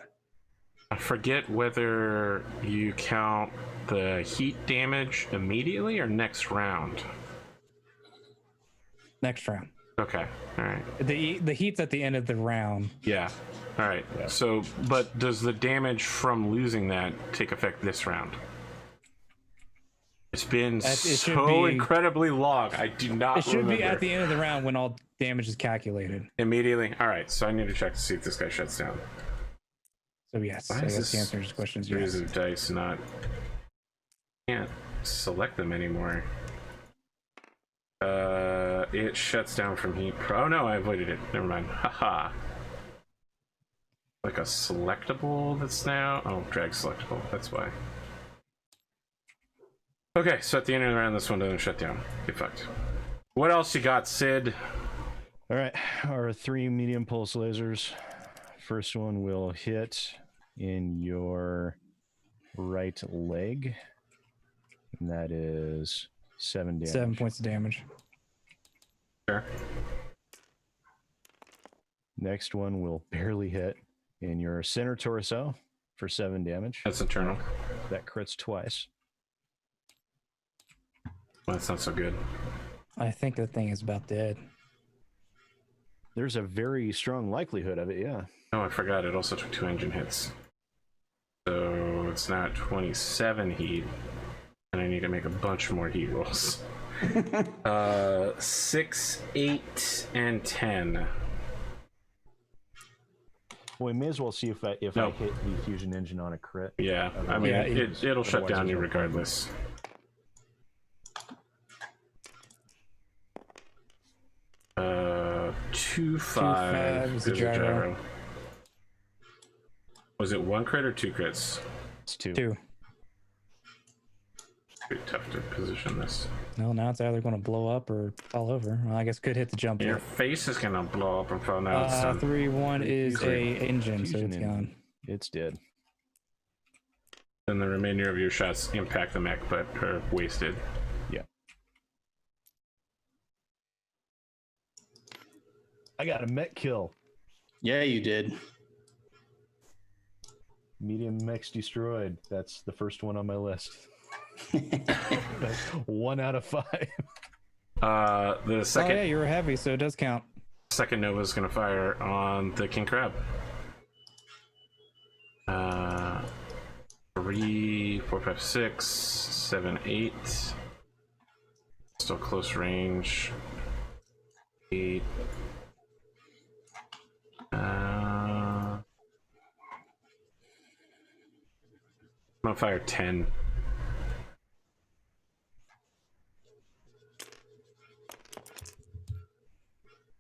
I forget whether you count the heat damage immediately or next round. Next round. Okay. All right. The heat's at the end of the round. Yeah. All right. So, but does the damage from losing that take effect this round? It's been should so be- incredibly long. I do not It should remember. be at the end of the round when all damage is calculated. Immediately. All right. So I need to check to see if this guy shuts down. So yes, Why I is guess the this answer to this question is series yes. of dice not? Can't select them anymore. It shuts down from heat. Oh no, I avoided it. Never mind. Haha. Like a selectable that's now. Oh, drag selectable. That's why. Okay, so at the end of the round, this one doesn't shut down. Get fucked. What else you got, Sid? All right, our 3 medium pulse lasers. First one will hit in your right leg, and that is 7 damage. 7 points of damage. Sure. Next one will barely hit in your center torso for 7 damage. That's internal. That crits twice. Well, that's not so good. I think the thing is about dead. There's a very strong likelihood of it, yeah. Oh, I forgot. It also took 2 engine hits. So it's now at 27 heat. And I need to make a bunch more heat rolls. 6, 8, and 10. Well, we may as well see if I No. hit the fusion engine on a crit. Yeah, I mean, Yeah, it'll shut otherwise down it's you okay. regardless. Uh, 2-5 is is a a gyro. gyro. Was it 1 crit or 2 crits? It's 2. 2. Pretty tough to position this. No, now it's either going to blow up or fall over. Well, I guess could hit the jump. Your face is gonna blow up and fall. Now it's done. 3-1 is a engine, so Fusion it's engine. gone. It's dead. Then the remainder of your shots impact the mech, but are wasted. Yeah. I got a mech kill. Yeah, you did. Medium mechs destroyed. That's the first one on my list. 1 out of 5. The Oh second yeah, you're heavy, so it does count. second Nova is going to fire on the King Crab. 3, 4, 5, 6, 7, 8. Still close range. 8. I'm gonna fire 10.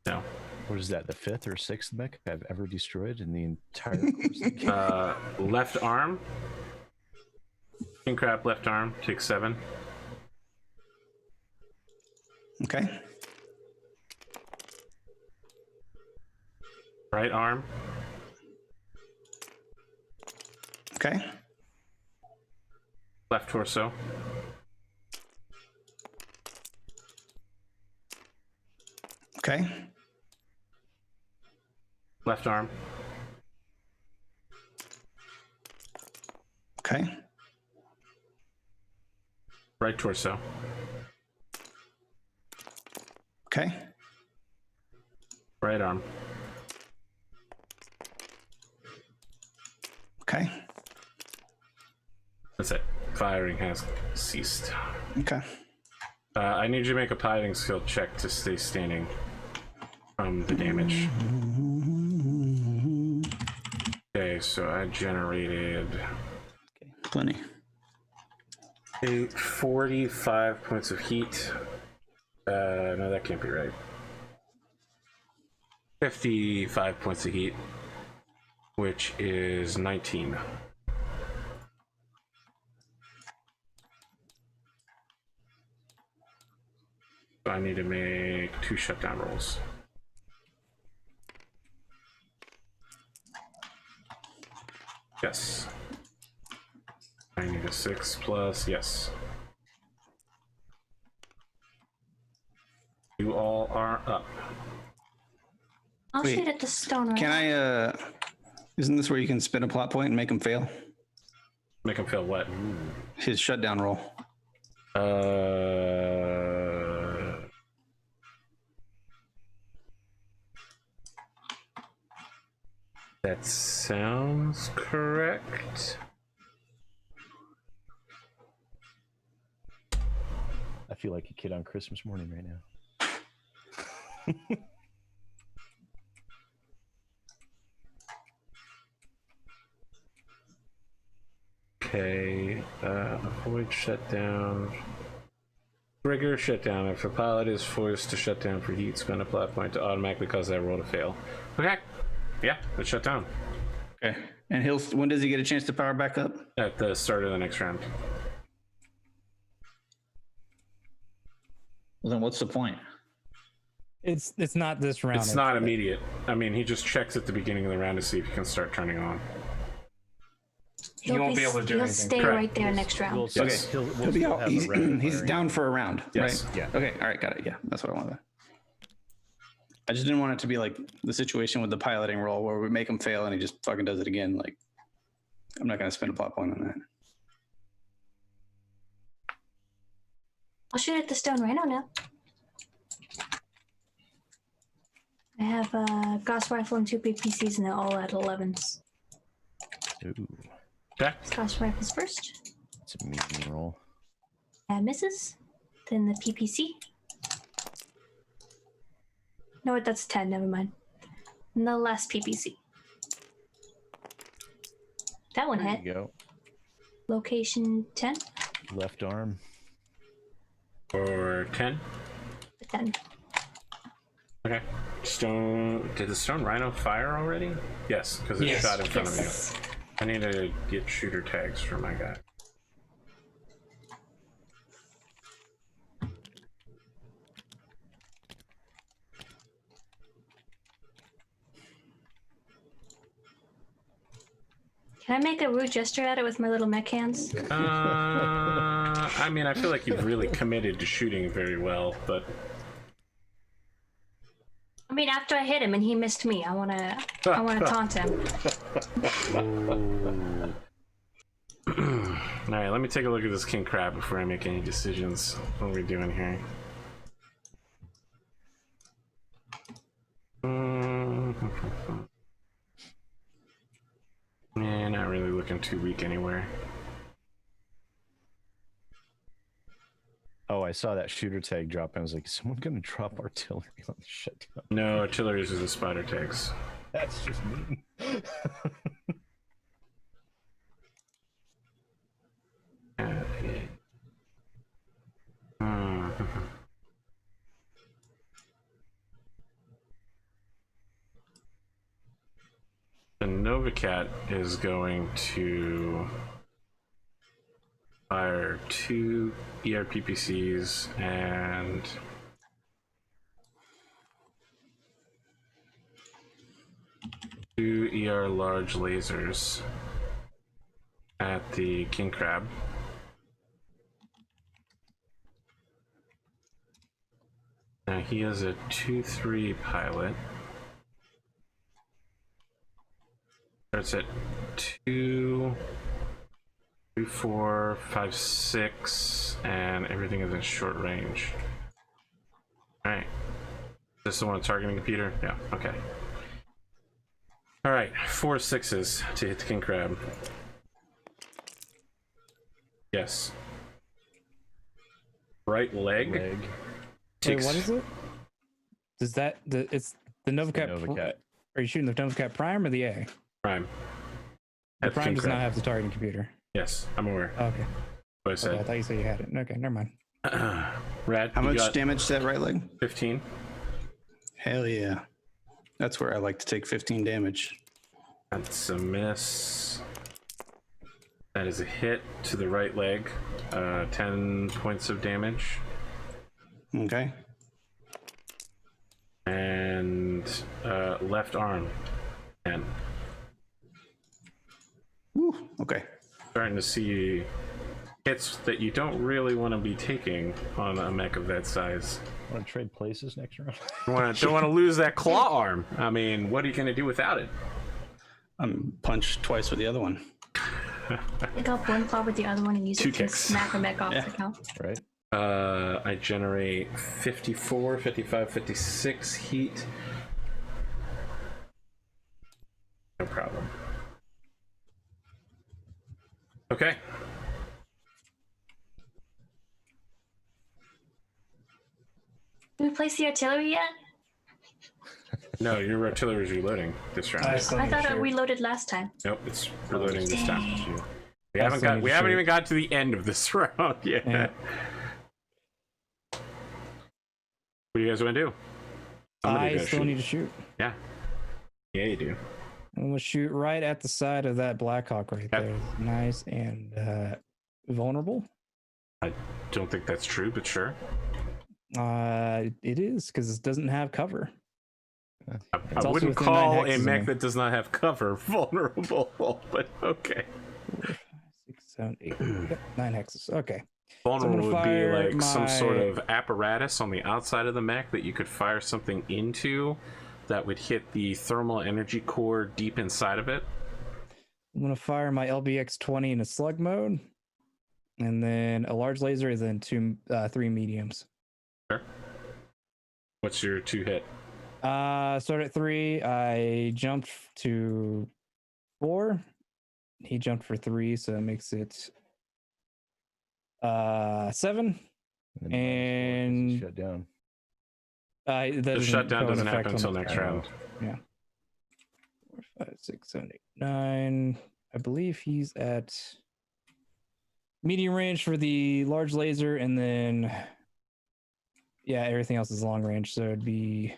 No. What is that? The 5th or 6th mech I've ever destroyed in the entire course of the game? Left arm. King Crab left arm takes 7. Okay. Right arm. Okay. Left torso. Okay. Left arm. Okay. Right torso. Okay. Right arm. Okay. That's it. Firing has ceased. Okay. I need you to make a piloting skill check to stay standing from the damage. Okay, so I generated Plenty. 45 points of heat. No, that can't be right. 55 points of heat, which is 19. So I need to make 2 shutdown rolls. Yes. I need a 6 plus, yes. You all are up. I'll Wait, shoot at the stone right Can I, isn't this where you can spin a plot point and make him fail? Make him feel what? His shutdown roll. That sounds correct. I feel like a kid on Christmas morning right now. Okay, avoid shutdown. Trigger shutdown. If a pilot is forced to shut down for heat, spend a plot point to automatically cause that roll to fail. Okay. Yeah, it's shut down. Okay. And when does he get a chance to power back up? At the start of the next round. Well, then what's the point? It's not this round. It's not immediate. I mean, he just checks at the beginning of the round to see if he can start turning on. He won't be able to do anything. He'll stay Correct. right there next round. We'll Okay. still- we'll He'll be still out. have a He's, rapid he's firing. down for a round, Yes. right? Yeah. Okay. All right. Got it. Yeah. That's what I wanted. I just didn't want it to be like the situation with the piloting roll where we make him fail and he just fucking does it again. Like, I'm not going to spend a plot point on that. I'll shoot at the stone rhino now. I have a Gauss rifle and 2 PPCs and they're all at 11s. Ooh, Okay. Gauss rifles first. it's a medium roll. Misses. Then the PPC. No, that's 10, never mind. And the last PPC. That one There hit. you go. Location 10. Left arm. Or 10. 10. Okay. Did the stone rhino fire already? Yes, because it Yes. shot in front of Yes. you. I need to get shooter tags for my guy. Can I make a rude gesture at it with my little mech hands? I mean, I feel like you've really committed to shooting very well, but I mean, after I hit him and he missed me, I wanna taunt him. All right, let me take a look at this king crab before I make any decisions. What are we doing here? Yeah, not really looking too weak anywhere. Oh, I saw that shooter tag drop. I was like, is someone gonna drop artillery on the shutdown? No, artillery is the spider tags. That's just mean. The Novacat is going to fire 2 ERPPCs and two ER large lasers at the king crab. Now he has a 2-3 pilot. Starts at 2, 3, 4, 5, 6, and everything is in short range. Alright. Is this the one targeting computer? Yeah, okay. Alright, 4 6s to hit the king crab. Yes. Right leg. Wait, Takes, what is it? Is that it's the Novacat? Novacat. Are you shooting the Novacat Prime or the A? Prime. The At Prime king does crab. not have the targeting computer. Yes, I'm aware. Oh, okay. What I Okay, I said. thought you said you had it. Okay, never mind. Rad, How you much got damage to that right leg? 15. Hell yeah. That's where I like to take 15 damage. That's a miss. That is a hit to the right leg. 10 points of damage. Okay. And left arm, 10. Woo. Okay. Starting to see hits that you don't really want to be taking on a mech of that size. Want to trade places next round? Don't want to lose that claw arm. I mean, what are you going to do without it? Punch twice with the other one. Pick up one claw with the other one and use 2 it to kicks. smack a mech off Yeah. the count. Right. I generate 54, 55, 56 heat. No problem. Okay. Did we place the artillery yet? No, your artillery is reloading this round. I still I need to thought it shoot. reloaded last time. Nope, it's reloading this time. We I haven't still got. need We to haven't shoot. even got to the end of this round yet. Yeah. What do you guys want to do? Somebody I gotta still shoot. need to shoot. Yeah. Yeah, you do. I'm gonna shoot right at the side of that Blackhawk right there. Nice and vulnerable. I don't think that's true, but sure. It is because it doesn't have cover. I also wouldn't within 9 call a hexes, I mech mean. that does not have cover vulnerable, but okay. 4, 5, 6, 7, 8. Yep, 9 hexes. Okay. Vulnerable would be fire like some sort my- of apparatus on the outside of the mech that you could fire something into that would hit the thermal energy core deep inside of it. I'm gonna fire my LBX-20 in a slug mode, and then a large laser, and then 3 mediums. Sure. What's your 2 hit? Start at 3. I jumped to 4. He jumped for 3, so that makes it 7. And, And- shut down. That The doesn't shutdown go into doesn't effect happen until on the- next round. 4, 5, 6, 7, 8, 9. I believe he's at medium range for the large laser, and then everything else is long range. So it'd be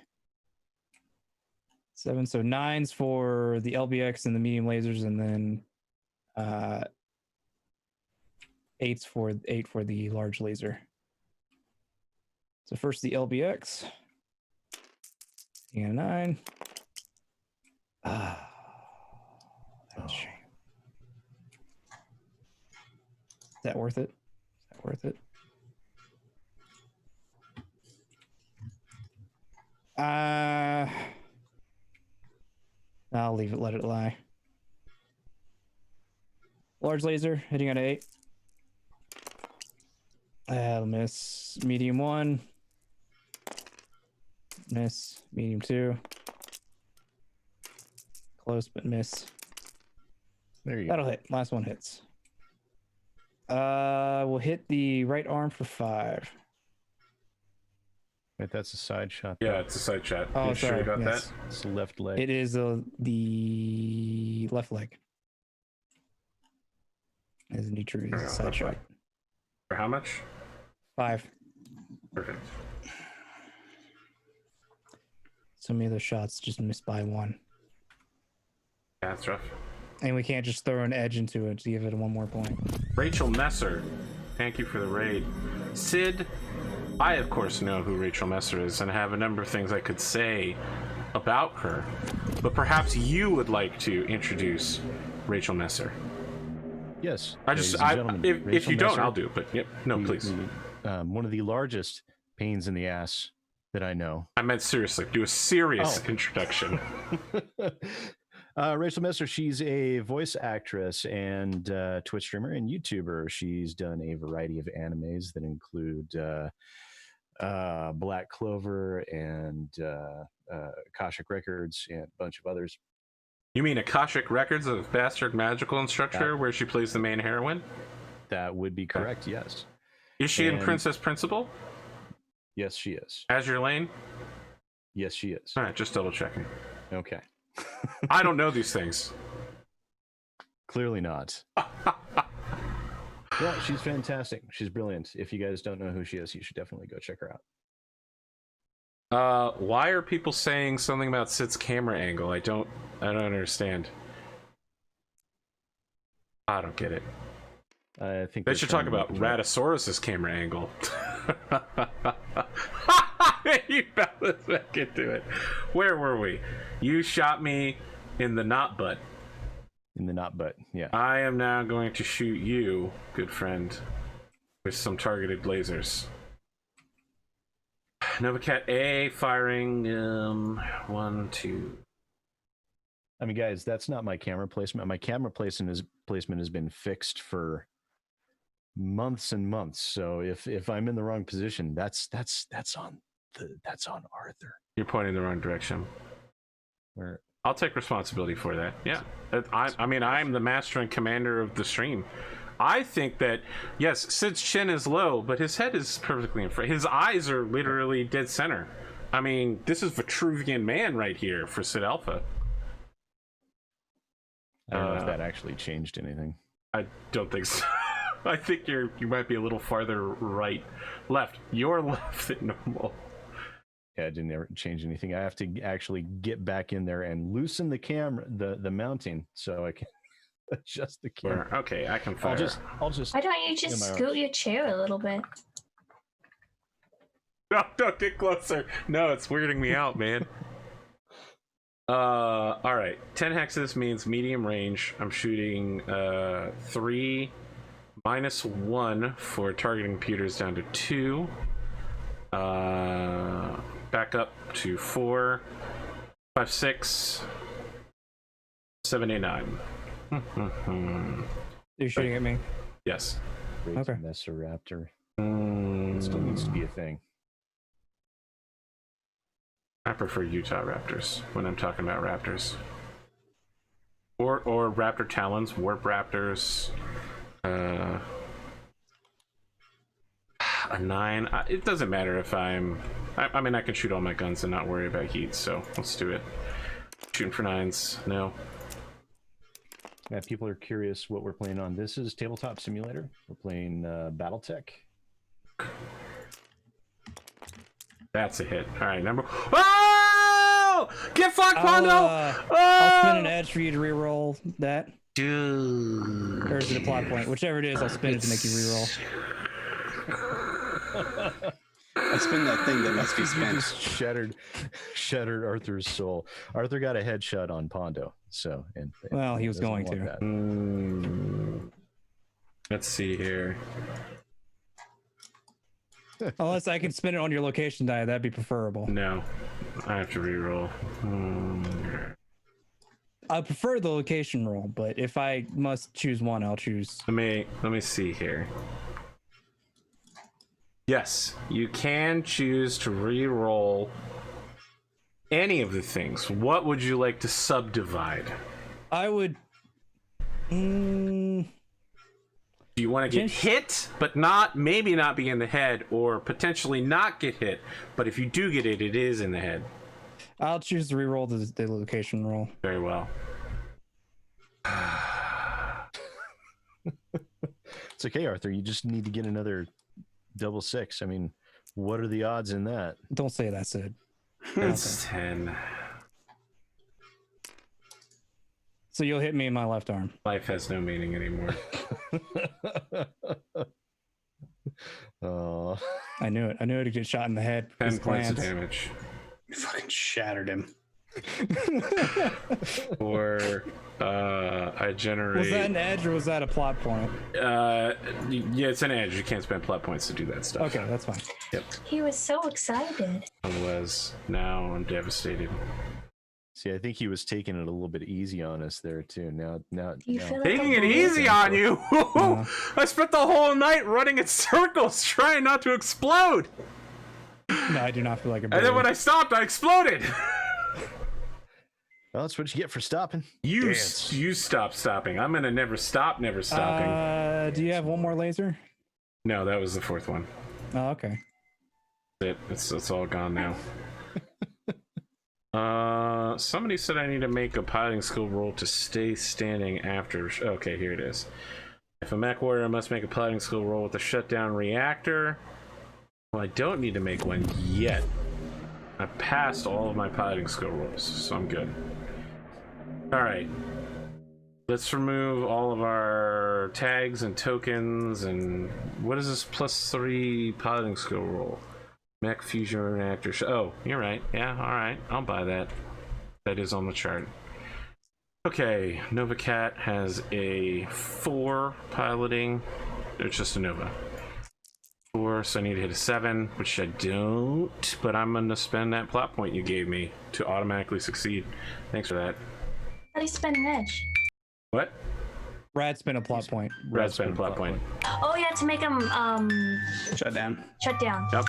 7. So 9s for the LBX and the medium lasers, and then 8 for the large laser. So first the LBX. And 9. That's a shame. Is that worth it? Is that worth it? I'll leave it. Let it lie. Large laser hitting on 8. That'll miss. Medium 1. Miss. Medium 2. Close but miss. There you That'll hit. Last one hits. We'll hit the right arm for 5. Wait, that's a side shot. Yeah, it's a side shot. Oh, You sure sorry. about Yes. that? It's the left leg. It is the left leg. As indeed true, it's a side left shot. leg. For how much? 5. Perfect. So many of those shots just missed by 1. Yeah, that's rough. And we can't just throw an edge into it to give it 1 more point. Rachel Messer, thank you for the raid. Sid, I of course know who Rachel Messer is and have a number of things I could say about her, but perhaps you would like to introduce Rachel Messer. Yes. If Rachel you don't, Messer, I'll do. But yep, no, please. One of the largest pains in the ass that I know. I meant seriously. Do a serious introduction. Rachel Messer, she's a voice actress and Twitch streamer and YouTuber. She's done a variety of animes that include Black Clover and Akashic Records and a bunch of others. You mean Akashic Records of Bastard Magical Instructor, where she plays the main heroine? That would be correct, yes. Is she in Princess Principal? Yes, she is. Azure Lane? Yes, she is. All right, just double checking. Okay. I don't know these things. Clearly not. Well, she's fantastic. She's brilliant. If you guys don't know who she is, you should definitely go check her out. Why are people saying something about Sid's camera angle? I don't understand. I don't get it. I think they should talk about Raddosaurus's camera angle. You bounced back into it. Where were we? You shot me in the not butt. In the not butt, yeah. I am now going to shoot you, good friend, with some targeted lasers. Novacat A firing 1, 2. I mean, guys, that's not my camera placement. My camera placement has been fixed for months and months. So if I'm in the wrong position, that's on Arthur. You're pointing the wrong direction. Where I'll take responsibility for that. Yeah. I mean, I'm the master and commander of the stream. I think that, yes, Sid's chin is low, but his head is perfectly in front. His eyes are literally dead center. I mean, this is Vitruvian Man right here for SidAlpha. I don't know if that actually changed anything. I don't think so. I think you might be a little farther left. You're left than normal. Yeah, it didn't ever change anything. I have to actually get back in there and loosen the camera, the mounting, so I can adjust the camera. Okay, I can fire. I'll just. Why don't you just scoot your chair a little bit? No, don't get closer. No, it's weirding me out, man. All right. 10 hexes means medium range. I'm shooting 3 -1 for targeting computers down to 2. Back up to 4, 5, 6, 7, 8, 9. You're shooting at me. Yes. Great Okay. Messeraptor. It still needs to be a thing. I prefer Utah Raptors when I'm talking about Raptors. Or Raptor Talons, Warp Raptors. A 9. It doesn't matter if I mean, I can shoot all my guns and not worry about heat, so let's do it. Shooting for 9s. No. Yeah, people are curious what we're playing on. This is Tabletop Simulator. We're playing Battletech. That's a hit. All right, number. Oh! Get fucked, Pondo! I'll spin an edge for you to reroll that. Dude. Or is it a plot point? Whichever it is, I'll spin it to make you reroll. I spin that thing that must be spent. Just shattered Arthur's soul. Arthur got a headshot on Pondo, so Well, he was going to. that. Let's see here. Unless I can spin it on your location die, that'd be preferable. No. I have to reroll. I prefer the location roll, but if I must choose one, I'll choose. Let me see here. Yes, you can choose to re-roll any of the things. What would you like to subdivide? I would. Do you want to get hit, but maybe not be in the head, or potentially not get hit, but if you do get it, it is in the head? I'll choose to re-roll the location roll. Very well. It's okay, Arthur. You just need to get another double 6. I mean, what are the odds in that? Don't say that, Sid. It's 10. So you'll hit me in my left arm. Life has no meaning anymore. Oh, I knew it. I knew it to get shot in the head. 10 points of damage. You fucking shattered him. Or I generate. Was that an edge or was that a plot point? Yeah, it's an edge. You can't spend plot points to do that stuff. Okay, that's fine. Yep. He was so excited. I was. Now I'm devastated. see, I think he was taking it a little bit easy on us there too. Now, Do you feel like Taking a it bully? easy on you. I spent the whole night running in circles trying not to explode. No, I do not feel like a And then bully. when I stopped, I exploded. well, that's what you get for stopping. You Dance. you stop stopping. I'm gonna never stopping. Do you have one more laser? No, that was the fourth one. Oh, okay. It's all gone now. Somebody said I need to make a piloting skill roll to stay standing after. Okay, here it is. If a Mechwarrior must make a piloting skill roll with a shutdown reactor. Well, I don't need to make one yet. I passed all of my piloting skill rolls, so I'm good. All right. Let's remove all of our tags and tokens. And what is this +3 piloting skill roll? Mech fusion reactor. Oh, you're right. Yeah, all right. I'll buy that. That is on the chart. Okay, Nova Cat has a 4 piloting. It's just a Nova. 4, so I need to hit a 7, which I don't. But I'm going to spend that plot point you gave me to automatically succeed. Thanks for that. How do you spend an edge? What? Rad spin a plot point. Rad spend a plot point. Oh yeah, to make him Shut down. shut down. Yep.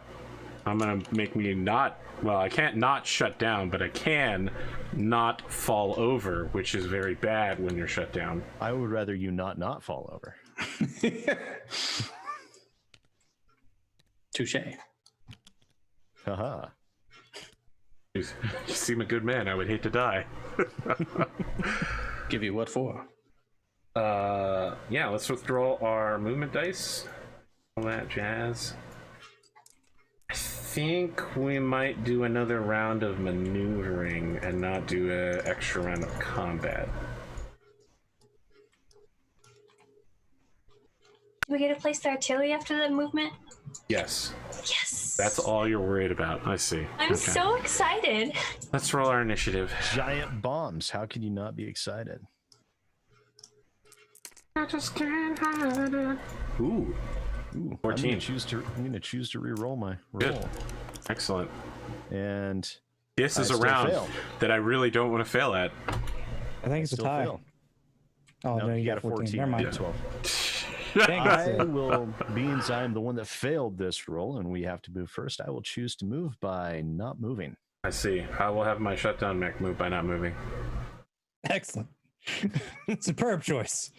I'm gonna make me not. Well, I can't not shut down, but I can not fall over, which is very bad when you're shut down. I would rather you not fall over. Touche. Haha. You seem a good man. I would hate to die. Give you what for? Yeah. Let's withdraw our movement dice. All that jazz. I think we might do another round of maneuvering and not do an extra round of combat. Do we get to place the artillery after the movement? Yes. Yes. That's all you're worried about. I see. I'm Okay. so excited. Let's roll our initiative. Giant bombs. How can you not be excited? I just can't hide it. Ooh. Ooh, 14. I'm gonna choose to re-roll my roll. Good. Excellent. And This is I a still round failed. that I really don't want to fail at. I think it's a still tie. fail. Oh, No, no, you got a 14. Never I mind. got 12. Dang I it. will, being I'm the one that failed this roll and we have to move first, I will choose to move by not moving. I see. I will have my shutdown mech move by not moving. Excellent. Superb choice.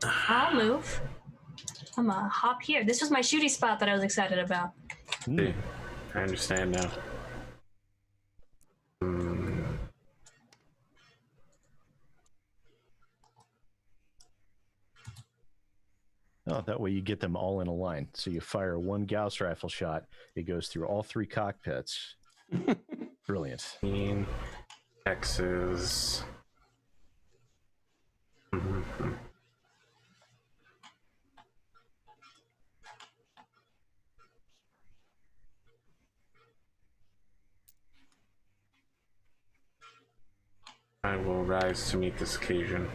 I'll move. I'm gonna hop here. This was my shooting spot that I was excited about. See, I understand now. Oh, that way you get them all in a line. So you fire one Gauss rifle shot. It goes through all 3 cockpits. Brilliant. X's. I will rise to meet this occasion.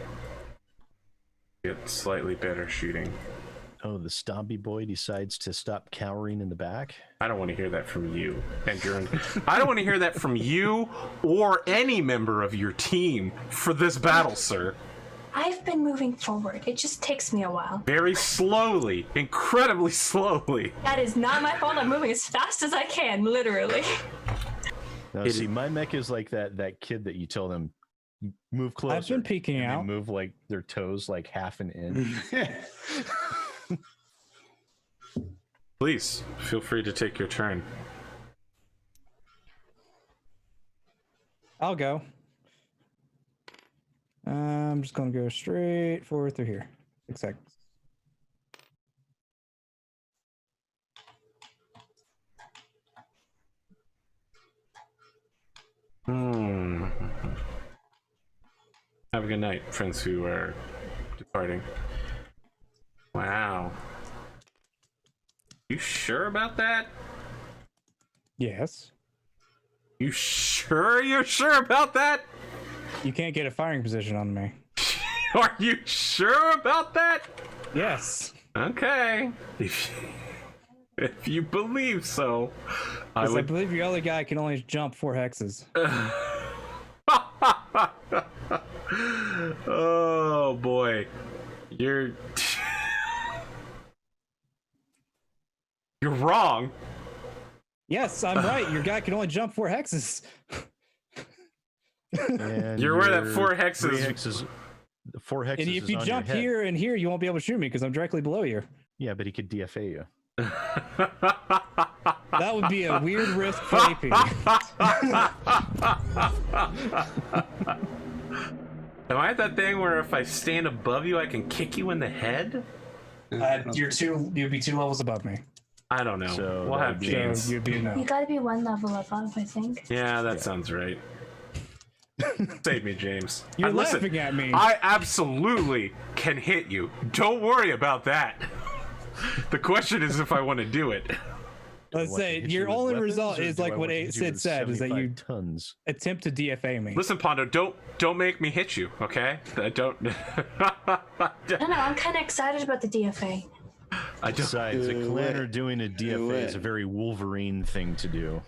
Get slightly better shooting. Oh, the Stompy Boy decides to stop cowering in the back? I don't want to hear that from you. And I don't want to hear that from you or any member of your team for this battle, sir. I've been moving forward. It just takes me a while. Very slowly. Incredibly slowly. That is not my fault. I'm moving as fast as I can, literally. Now, see, my mech is like that kid that you tell them, move closer. I've been peeking and out. They move like their toes like half an inch. Please, feel free to take your turn. I'll go. I'm just going to go straight forward through here. 6 seconds. Have a good night, friends who are departing. Wow. You sure about that? Yes. You sure you're sure about that? You can't get a firing position on me. Are you sure about that? Yes. Okay. If you believe so, I I believe your other guy can only jump 4 hexes. Oh boy. You're wrong. Yes, I'm right. Your guy can only jump 4 hexes. And You're aware that your 4 hexes. 3 hexes. 4 hexes. And if is you on jump your head. here and here, you won't be able to shoot me because I'm directly below you. Yeah, but he could DFA you. That would be a weird risk for AP. Am I at that thing where if I stand above you, I can kick you in the head? You'd be 2 levels above me. I don't know. So we'll that have would be- James. So you'd be a no. You gotta be 1 level above, I think. Yeah, that sounds right. Save me, James. You're Listen, laughing at me. I absolutely can hit you. Don't worry about that. The question is if I want to do it. Let's What, to say hit you your with only weapons, result or is do like I what want to hit you Sid with said, is that 75 you tons. attempt to DFA me. Listen, Pondo, don't make me hit you, okay? I don't. No, I'm kind of excited about the DFA. I don't. Besides, a Do clanner it. doing a Do DFA is it. a very Wolverine thing to do.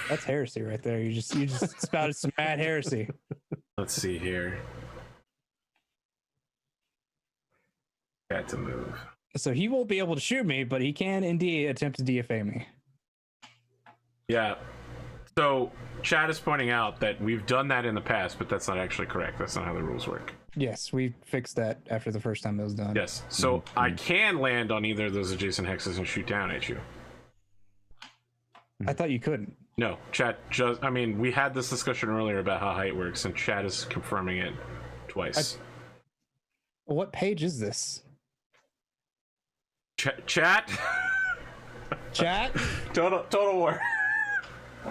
That's heresy right there. You just spouted some mad heresy. Let's see here. Got to move. So he won't be able to shoot me, but he can indeed attempt to DFA me. Yeah. So Chad is pointing out that we've done that in the past, but that's not actually correct. That's not how the rules work. Yes, we fixed that after the first time it was done. Yes. So I can land on either of those adjacent hexes and shoot down at you. I thought you couldn't. No, Chad just, I mean, we had this discussion earlier about how height works, and Chad is confirming it twice. What page is this? Chat? Chat? Total war.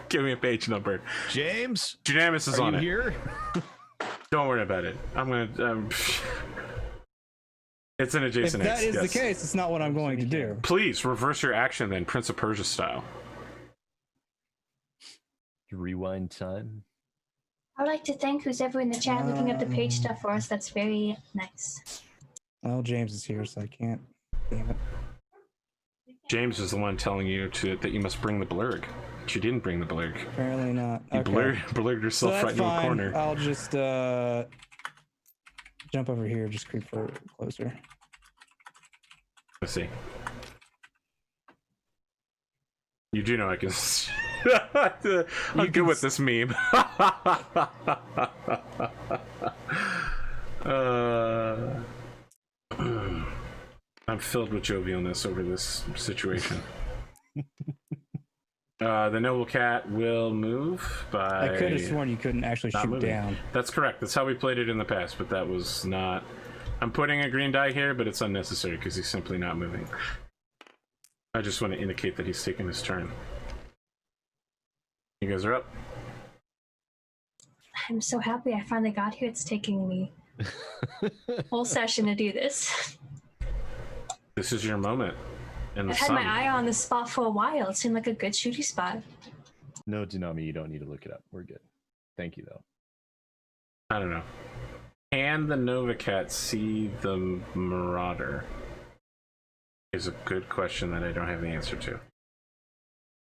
Give me a page number. James, Dunamis is are on you it. here? Don't worry about it. I'm gonna. It's an If adjacent that hex. is Yes. the case, it's not what I'm going to do. Please reverse your action then, Prince of Persia style. Rewind time. I would like to thank who's ever in the chat looking up the page stuff for us. That's very nice. Well, James is here, so I can't. Damn it. James is the one telling you that you must bring the blurg. But you didn't bring the blurg. Apparently not. You Okay. blurred So yourself that's right into a fine. corner. I'll just jump over here, just creep closer. Let's see. You do know I can. I'm good with this meme. I'm filled with jovialness over this situation. The noble cat will move by. I could have sworn you couldn't actually not shoot moving. down. That's correct. That's how we played it in the past, but that was not. I'm putting a green die here, but it's unnecessary because he's simply not moving. I just want to indicate that he's taking his turn. You guys are up. I'm so happy I finally got here. It's taking me a whole session to do this. This is your moment. In the I've had sun. my eye on this spot for a while. It seemed like a good shooting spot. No, Denami, you don't need to look it up. We're good. Thank you, though. I don't know. Can the Nova Cat see the Marauder? Is a good question that I don't have the answer to.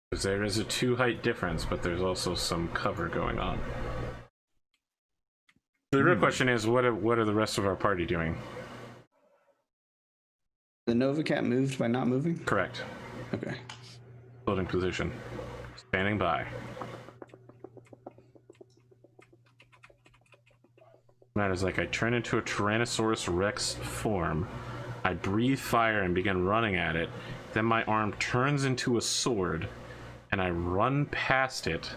Because there is a 2 height difference, but there's also some cover going on. The real question is, what are the rest of our party doing? The Nova Cat moved by not moving? Correct. Okay. Holding position. Standing by. Matters like I turn into a Tyrannosaurus Rex form. I breathe fire and begin running at it. Then my arm turns into a sword, and I run past it.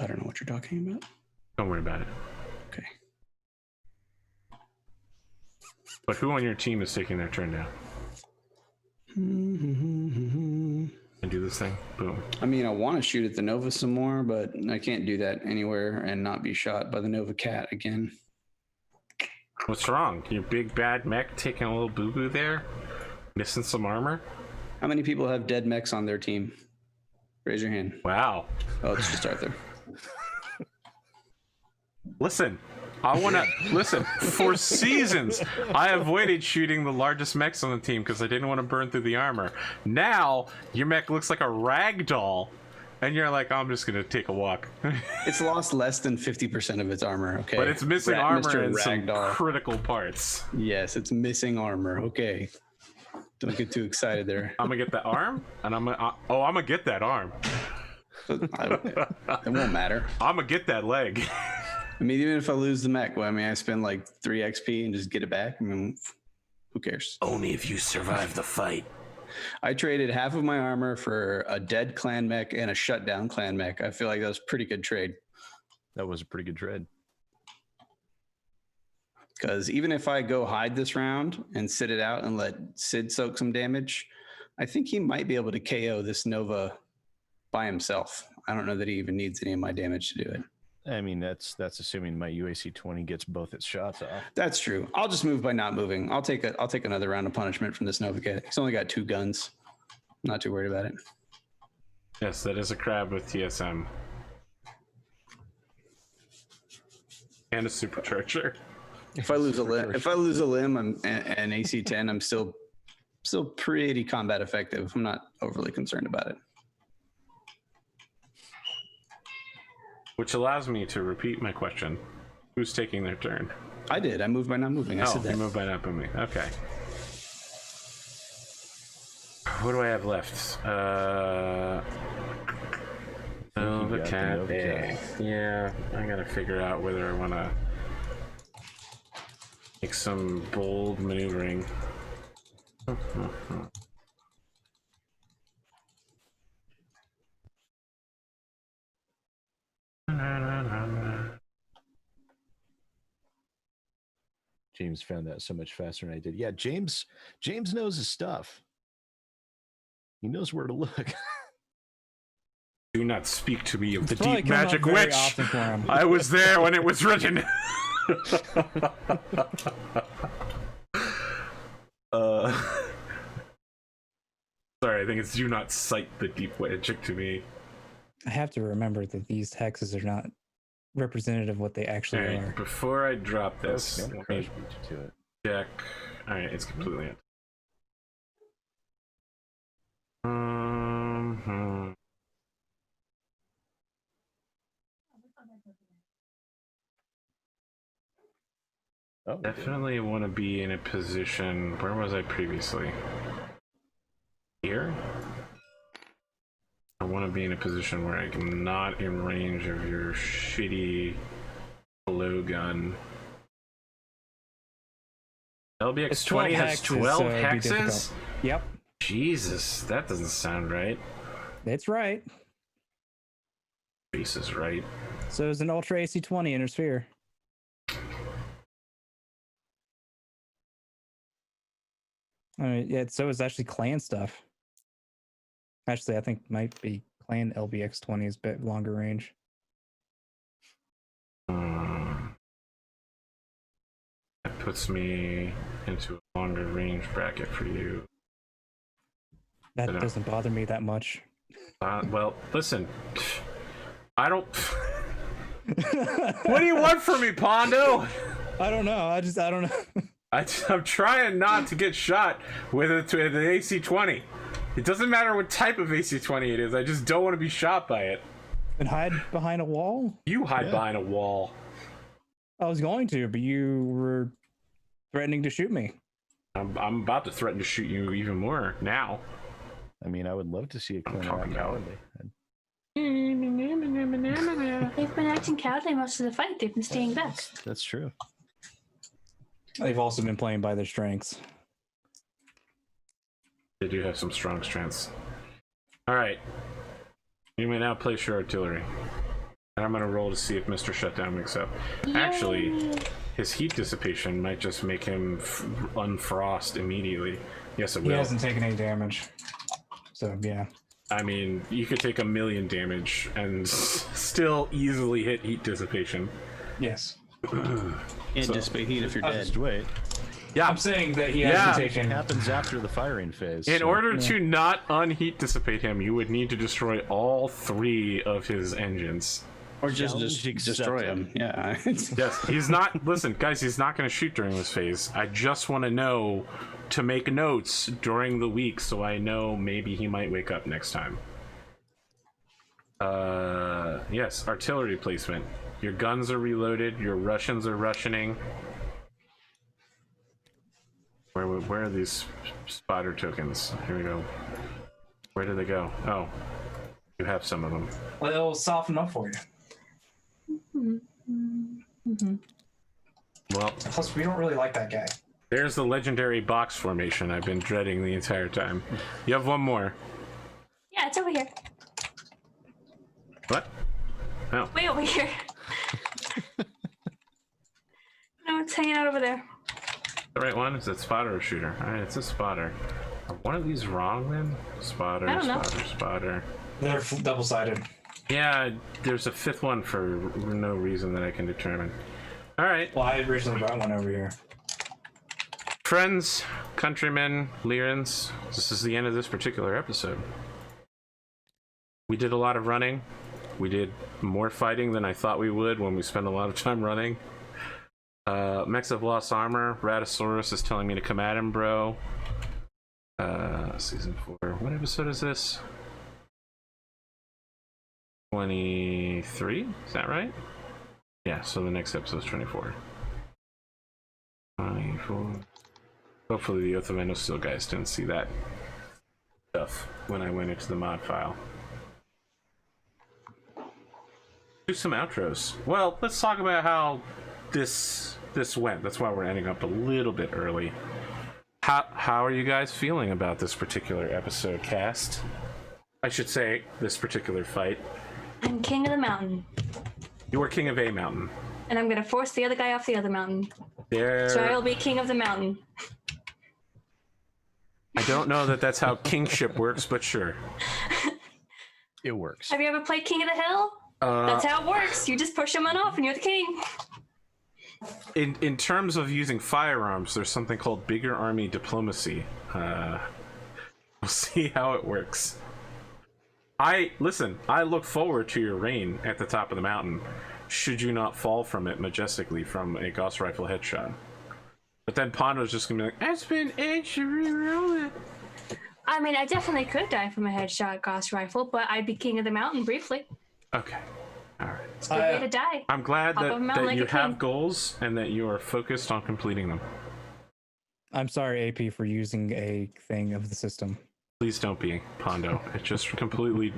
I don't know what you're talking about. Don't worry about it. Okay. But who on your team is taking their turn now? And do this thing. Boom. I mean, I want to shoot at the Nova some more, but I can't do that anywhere and not be shot by the Nova Cat again. What's wrong? Your big bad mech taking a little boo-boo there? Missing some armor? How many people have dead mechs on their team? Raise your hand. Wow. Oh, it's just Arthur. Listen, I want to listen. For seasons, I avoided shooting the largest mechs on the team because I didn't want to burn through the armor. Now your mech looks like a rag doll, and you're like, I'm just gonna take a walk. It's lost less than 50% of its armor. Okay, But it's missing armor Mr. and some Ragdoll. critical parts. Yes, it's missing armor. Okay, don't get too excited there. I'm gonna get that arm, and I'm gonna get that arm. It won't matter. I'm gonna get that leg. I mean, even if I lose the mech, well, I mean, I spend like 3 XP and just get it back. I mean, who cares? Only if you survive the fight. I traded half of my armor for a dead clan mech and a shutdown clan mech. I feel like that was a pretty good trade. That was a pretty good trade. Because even if I go hide this round and sit it out and let Sid soak some damage, I think he might be able to KO this Nova by himself. I don't know that he even needs any of my damage to do it. I mean, that's assuming my UAC 20 gets both its shots off. That's true. I'll just move by not moving. I'll take another round of punishment from this Nova Cat. He's only got 2 guns. I'm not too worried about it. Yes, that is a crab with TSM. And a supercharger. If I lose a limb, I'm an AC 10. I'm still pretty combat effective. I'm not overly concerned about it. Which allows me to repeat my question. Who's taking their turn? I did. I moved by not moving. I said you that. moved by not moving. Okay. What do I have left? Nova Cat A. Yeah, I gotta figure out whether I want to make some bold maneuvering. James found that so much faster than I did. Yeah, James knows his stuff. He knows where to look. Do not speak to me of the Probably deep come up magic very witch. often for him. I was there when it was written. Sorry, I think it's do not cite the deep magic to me. I have to remember that these hexes are not representative of what they actually All right, are. before I drop this, Okay, let me crush beat you to it. check. All right, it's completely empty. Oh, Definitely want to be in a position. Where was I previously? Here? I want to be in a position where I'm not in range of your shitty blowgun. LBX It's 20 has hexes, 12 so it'd be difficult. hexes? Yep, Jesus, that doesn't sound right. that's right. Face is right. So is an Ultra AC-20 Inner Sphere. I mean, yeah, so is actually clan stuff. Actually, I think might be clan LBX-20 is a bit longer range. That puts me into a longer range bracket for you. That I know. doesn't bother me that much. Well, listen. I don't. What do you want from me, Pondo? I don't know. I don't know. I'm trying not to get shot with an AC-20. It doesn't matter what type of AC-20 it is. I just don't want to be shot by it. And hide behind a wall? You hide behind a wall. I was going to, but you were threatening to shoot me. I'm about to threaten to shoot you even more now. I mean, I would love to see a clean talking out about- cowardly. They've been acting cowardly most of the fight. They've been staying back. That's true. They've also been playing by their strengths. They do have some strong strengths. All right. You may now place your artillery. And I'm going to roll to see if Mr. Shutdown wakes up. Actually, his heat dissipation might just make him unfrost immediately. Yes, it will. He hasn't taken any damage. So, yeah. I mean, you could take 1,000,000 damage and still easily hit heat dissipation. Yes. Can't dissipate heat if you're dead. Just wait. Yeah. I'm saying that he Yeah. hasn't It taken... happens after the firing phase. In so- order to not unheat dissipate him, you would need to destroy all 3 of his engines. Or just Challenge destroy him. Yeah. Yes, he's not. Listen, guys, he's not going to shoot during this phase. I just want to know to make notes during the week so I know maybe he might wake up next time. Yes, artillery placement. Your guns are reloaded. Your Russians are Russianing. Where are these spotter tokens? Here we go. Where did they go? Oh, you have some of them. Well, it'll soften up for you. Well, Plus, we don't really like that guy. there's the legendary box formation I've been dreading the entire time. You have one more. Yeah, it's over here. What? Oh. Way over here. No, it's hanging out over there. The right one? Is it spotter or shooter? Alright, it's a spotter. Are one of these wrong then? Spotter, I don't know. spotter. They're double-sided. Yeah, there's a 5th one for no reason that I can determine. Alright. Well, I originally brought one over here. Friends, countrymen, Lyrans, this is the end of this particular episode. We did a lot of running. We did more fighting than I thought we would when we spend a lot of time running. Mechs have lost armor. Raddosaurus is telling me to come at him, bro. Season 4. What episode is this? 23? Is that right? Yeah, so the next episode is 24. 24. Hopefully the Oath of Endosteel guys didn't see that stuff when I went into the mod file. Do some outros. Well, let's talk about how this went. That's why we're ending up a little bit early. How are you guys feeling about this particular episode cast? I should say this particular fight. I'm king of the mountain, You are king of a mountain. and I'm gonna force the other guy off the other mountain. There. So I'll be king of the mountain. I don't know that that's how kingship works, but sure. It works. Have you ever played King of the Hill? That's how it works. You just push someone off, and you're the king. In terms of using firearms, there's something called bigger army diplomacy. We'll see how it works. I look forward to your reign at the top of the mountain, should you not fall from it majestically from a Gauss rifle headshot. But then Pondo's just gonna be like, I spent eggs to reroll it. I mean, I definitely could die from a headshot Gauss rifle, but I'd be king of the mountain briefly. Okay. Alright. It's a good way to die. I'm glad Hop up a mountain that like you a have king. goals and that you are focused on completing them. I'm sorry, AP, for using a thing of the system. Please don't be, Pondo. It just completely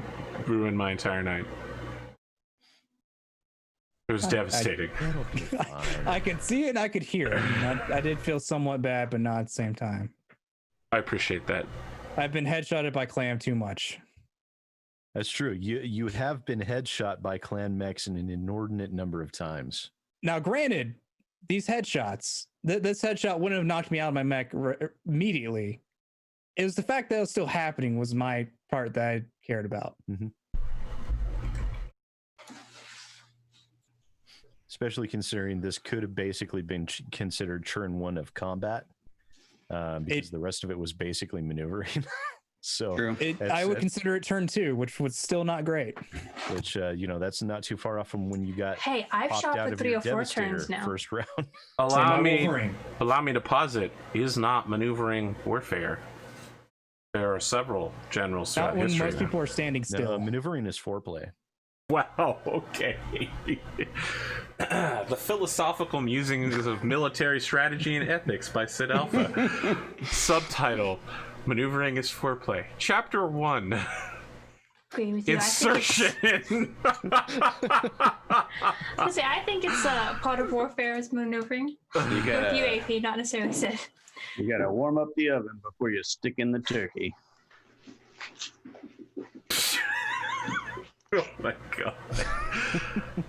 ruined my entire night. It was devastating. It'll be fine. I could see it and I could hear it. And I did feel somewhat bad, but not at the same time. I appreciate that. I've been headshotted by Clam too much. That's true. You have been headshot by clan mechs an inordinate number of times. Now, granted, these headshots, this headshot wouldn't have knocked me out of my mech immediately. It was the fact that it was still happening was my part that I cared about. Especially considering this could have basically been considered turn 1 of combat, because the rest of it was basically maneuvering. So True. I would consider it turn 2, which was still not great. which that's not too far off from when you got Hey, I've popped shot out for of 3 your or 4 Devastator turns now. first round. Allow my me, Wolverine. allow me to posit. He is not maneuvering warfare. There are several generals Not throughout when history. most people are standing still. No, maneuvering is foreplay. Wow, okay. The philosophical musings of military strategy and ethics by SidAlpha. Subtitle: Maneuvering is foreplay. Chapter 1. Agree with you. Insertion. I think it's part of warfare is maneuvering. You With you, gotta, AP, not necessarily Sid. You gotta warm up the oven before you stick in the turkey. Oh my god.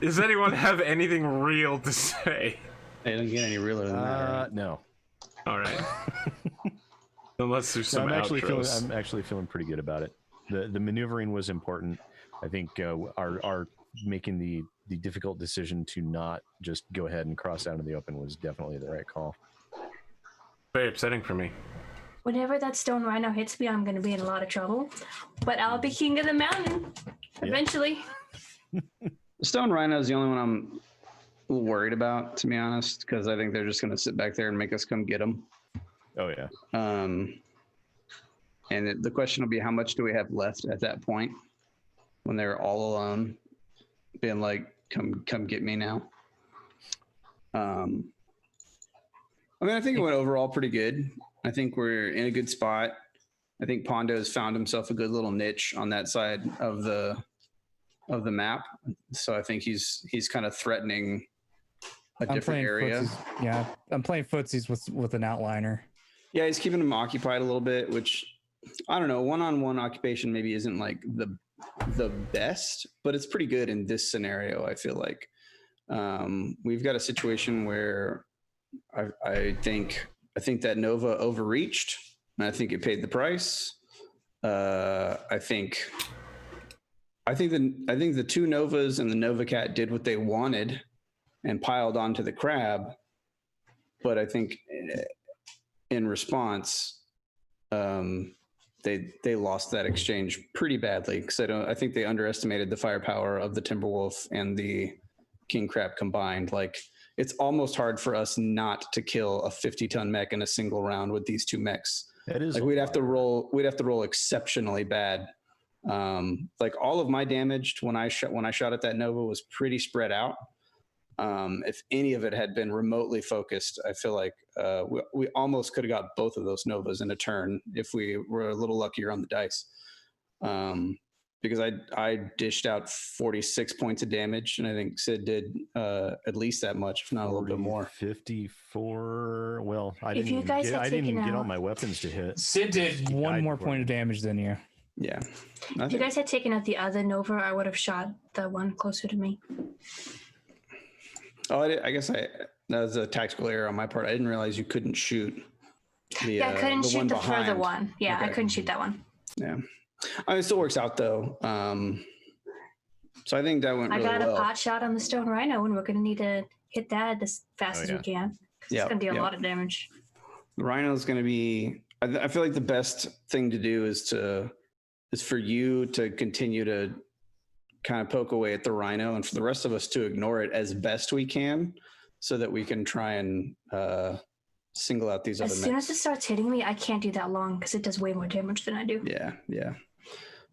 Does anyone have anything real to say? they don't get any realer than that. Right? No. All right. Unless there's No, some I'm actually feeling pretty good about it. The maneuvering was important. I think our making the difficult decision to not just go ahead and cross out in the open was definitely the right call. Very upsetting for me. Whenever that stone rhino hits me, I'm going to be in a lot of trouble. But I'll be king of the mountain eventually. The stone rhino is the only one I'm a little worried about, to be honest, because I think they're just going to sit back there and make us come get them. Oh yeah. And the question will be, how much do we have left at that point when they're all alone, being like, come get me now. I mean, I think it went overall pretty good. I think we're in a good spot. I think Pondo has found himself a good little niche on that side of the map. So I think he's kind of threatening a different area. Footsies. Yeah, I'm playing footsies with an outliner. Yeah, he's keeping him occupied a little bit, which I don't know. One-on-one occupation maybe isn't like the best, but it's pretty good in this scenario. I feel like we've got a situation where I think that Nova overreached, and I think it paid the price. I think the two Novas and the Nova Cat did what they wanted and piled onto the crab, but I think in response, they lost that exchange pretty badly, because I think they underestimated the firepower of the Timberwolf and the King Crab combined. Like, it's almost hard for us not to kill a 50-ton mech in a single round with these two mechs. That is like we'd have to roll exceptionally bad. Like, all of my damage when I shot at that Nova was pretty spread out. If any of it had been remotely focused, I feel like we almost could have got both of those Novas in a turn if we were a little luckier on the dice. Because I dished out 46 points of damage, and I think Sid did at least that much, if not a little bit more. 54. Well, I If didn't you even guys get, had I didn't even taken get all out- my weapons to hit. Sid did. One more for point me. of damage than you. Yeah. If you guys had taken out the other Nova, I would have shot the one closer to me. Oh, I guess that was a tactical error on my part. I didn't realize you couldn't shoot the Yeah, I couldn't the shoot one the further behind. one. Yeah, I Okay. couldn't shoot that one. Yeah. I mean, it still works out though. So I think that went I really got a well. pot shot on the stone rhino, and we're going to need to hit that as fast Oh, as yeah. we can. 'Cause Yeah, it's going to do a yeah. lot of damage. The Rhino's going to be. I feel like the best thing to do is for you to continue to kind of poke away at the Rhino, and for the rest of us to ignore it as best we can, so that we can try and single out these As other soon mechs. as it starts hitting me, I can't do that long because it does way more damage than I do. Yeah.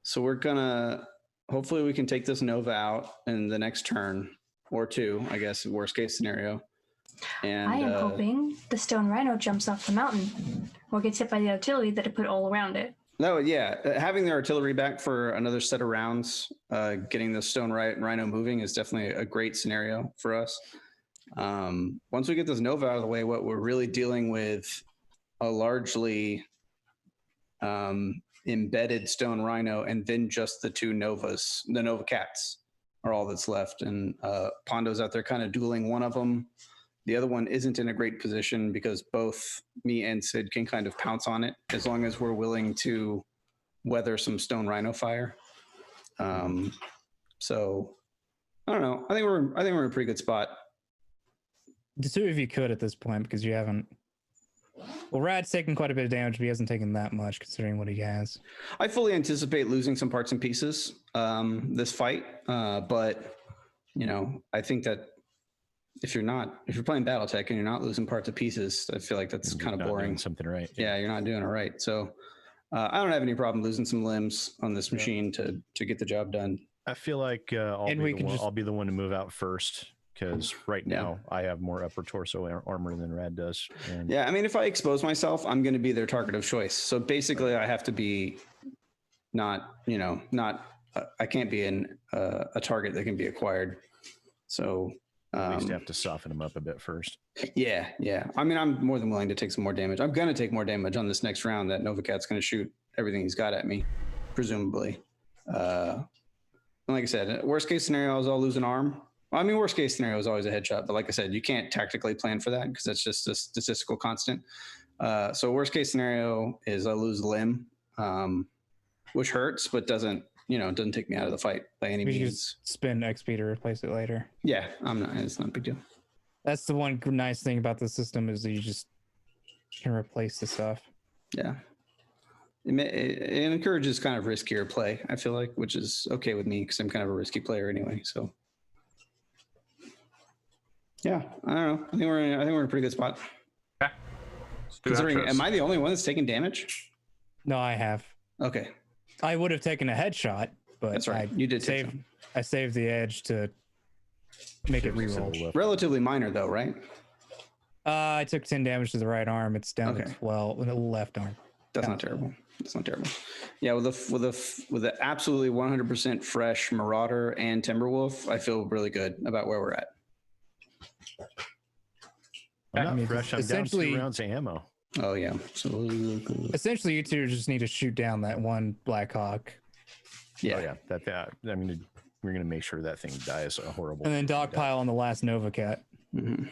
So we're gonna. Hopefully, we can take this Nova out in the next turn or two. I guess worst case scenario. And I am hoping the stone rhino jumps off the mountain or gets hit by the artillery that I put all around it. No, yeah, having the artillery back for another set of rounds, getting the stone rhino moving is definitely a great scenario for us. Once we get this Nova out of the way, what we're really dealing with a largely embedded stone rhino, and then just the two Novas, the Nova Cats are all that's left. And Pondo's out there kind of dueling one of them. The other one isn't in a great position because both me and Sid can kind of pounce on it as long as we're willing to weather some stone rhino fire. So I don't know. I think we're in a pretty good spot. The two of you could at this point because you haven't Well, Rad's taken quite a bit of damage, but he hasn't taken that much considering what he has. I fully anticipate losing some parts and pieces this fight, but I think that if you're playing BattleTech and you're not losing parts and pieces, I feel like that's kind of boring. Doing something right. Yeah, you're not doing it right. So I don't have any problem losing some limbs on this machine to get the job done. I feel like I'll be the one to move out first, because right now I have more upper torso armor than Rad does. And Yeah, I mean, if I expose myself, I'm going to be their target of choice. So basically, I have to be I can't be a target that can be acquired. So at least you have to soften them up a bit first. Yeah. I mean, I'm more than willing to take some more damage. I'm going to take more damage on this next round. That Novacat's going to shoot everything he's got at me, presumably. And like I said, worst case scenario is I'll lose an arm. Well, I mean, worst case scenario is always a headshot, but like I said, you can't tactically plan for that because that's just a statistical constant. So worst case scenario is I lose a limb, which hurts, but doesn't take me out of the fight by any means. Just spend XP to replace it later. Yeah, it's not a big deal. That's the one nice thing about the system is that you just can replace the stuff. Yeah. It encourages kind of riskier play, I feel like, which is okay with me because I'm kind of a risky player anyway. So, yeah, I don't know. I think we're in a pretty good spot. Yeah. Considering, am I the only one that's taking damage? No, I have. Okay, I would have taken a headshot, but that's right. You did take some. I saved the edge to make it reroll. Relatively minor though, right? I took 10 damage to the right arm. It's down to 12 with the left arm. That's not terrible. That's not terrible. Yeah, with the absolutely 100% fresh Marauder and Timberwolf, I feel really good about where we're at. I'm not fresh. I'm down 2 rounds of ammo. Oh yeah. So essentially, you two just need to shoot down that one Black Hawk. Yeah. Oh, yeah. I mean, we're gonna make sure that thing dies a horrible. And then dogpile on the last Novacat. Mm-hmm.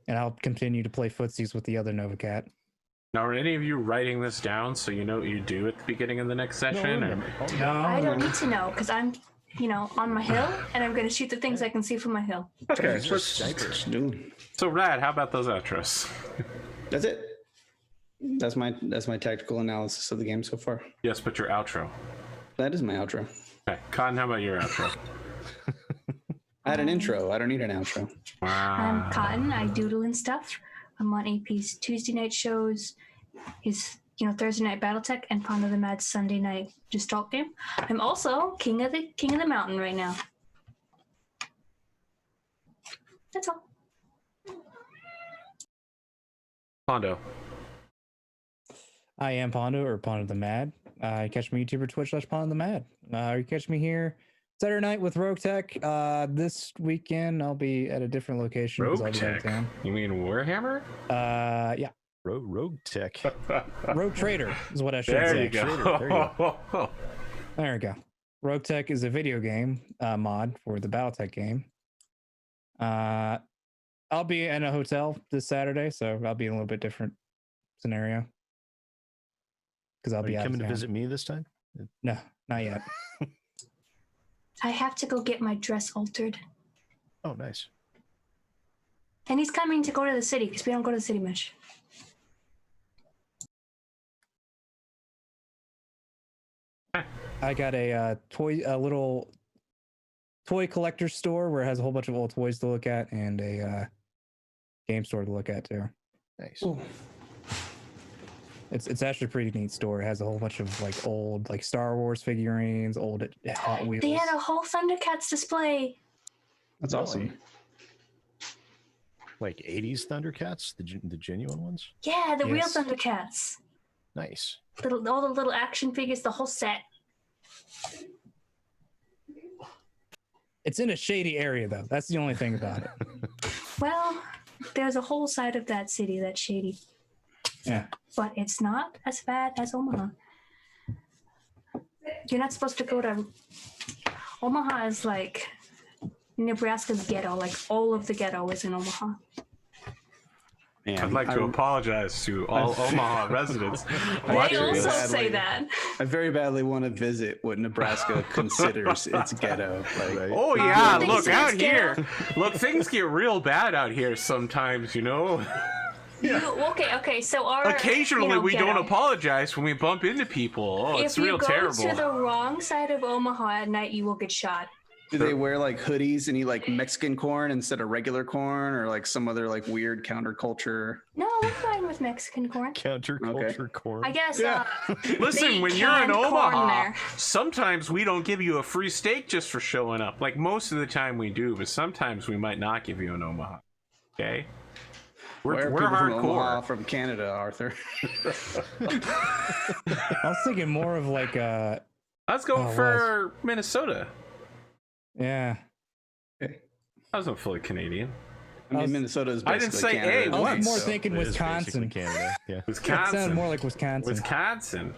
And I'll continue to play footsies with the other Novacat. Now, are any of you writing this down so you know what you do at the beginning of the next session? No, I don't need to know because I'm, on my hill and I'm going to shoot the things I can see from my hill. Okay, Dude. so Rad, how about those outros? That's it. That's my tactical analysis of the game so far. Yes, but your outro. That is my outro. Okay, Cotton, how about your outro? I had an intro. I don't need an outro. Wow. I'm Cotton. I doodle and stuff. I'm on AP's Tuesday night shows, his Thursday night Battletech, and Pondothemad Sunday night Gestalt game. I'm also king of the mountain right now. That's all. Pondo. I am Pondo or Pondothemad. You catch me YouTube or Twitch/Pondothemad. You catch me here Saturday night with Raddosaurus. This weekend I'll be at a different location. Raddosaurus. You mean Warhammer? Yeah. Rogue Tech. Rogue Trader is what I should There say. you go. There we go. Rogue Tech is a video game mod for the Battletech game. I'll be in a hotel this Saturday, so I'll be in a little bit different scenario. Because I'll be out coming to visit me this time? No, not yet. I have to go get my dress altered. Oh, nice. And he's coming to go to the city because we don't go to the city much. I got a little toy collector store where it has a whole bunch of old toys to look at and a game store to look at too. Nice. Ooh. It's actually a pretty neat store. It has a whole bunch of old Star Wars figurines, old Hot Wheels. They had a whole Thundercats display. That's awesome. Like 80s Thundercats, the genuine ones? Yeah, the real Yes. Thundercats. Nice. All the little action figures, the whole set. It's in a shady area though. That's the only thing about it. Well, there's a whole side of that city that's shady. Yeah. But it's not as bad as Omaha. You're not supposed to go to... Omaha is like Nebraska's ghetto. Like all of the ghetto is in Omaha. Man, I'd like to apologize to all Omaha residents. They watching also this. say that. I very badly want to visit what Nebraska considers its ghetto. Like, Oh yeah, they look say out it's here. Look, things get real bad out here sometimes, you know. Okay. So our Occasionally, we don't ghetto. apologize when we bump into people. Oh, it's If real you go terrible. to the wrong side of Omaha at night, you will get shot. Do they wear like hoodies and eat like Mexican corn instead of regular corn, or like some other like weird counterculture? No, we're fine with Mexican corn. Counterculture corn. I guess. Yeah. Listen, they when you're in canned corn Omaha, there. sometimes we don't give you a free steak just for showing up. Like most of the time we do, but sometimes we might not give you an Omaha. Okay? Where We're people from Omaha, hardcore. from Canada, Arthur? I was thinking more of like Let's go Oh, for Minnesota. yeah. I wasn't fully Canadian. I mean, was- Minnesota is I didn't basically say Canada. A I was once. more so thinking It is basically Wisconsin. Canada. Yeah. It Wisconsin. sounded more like Wisconsin. Wisconsin.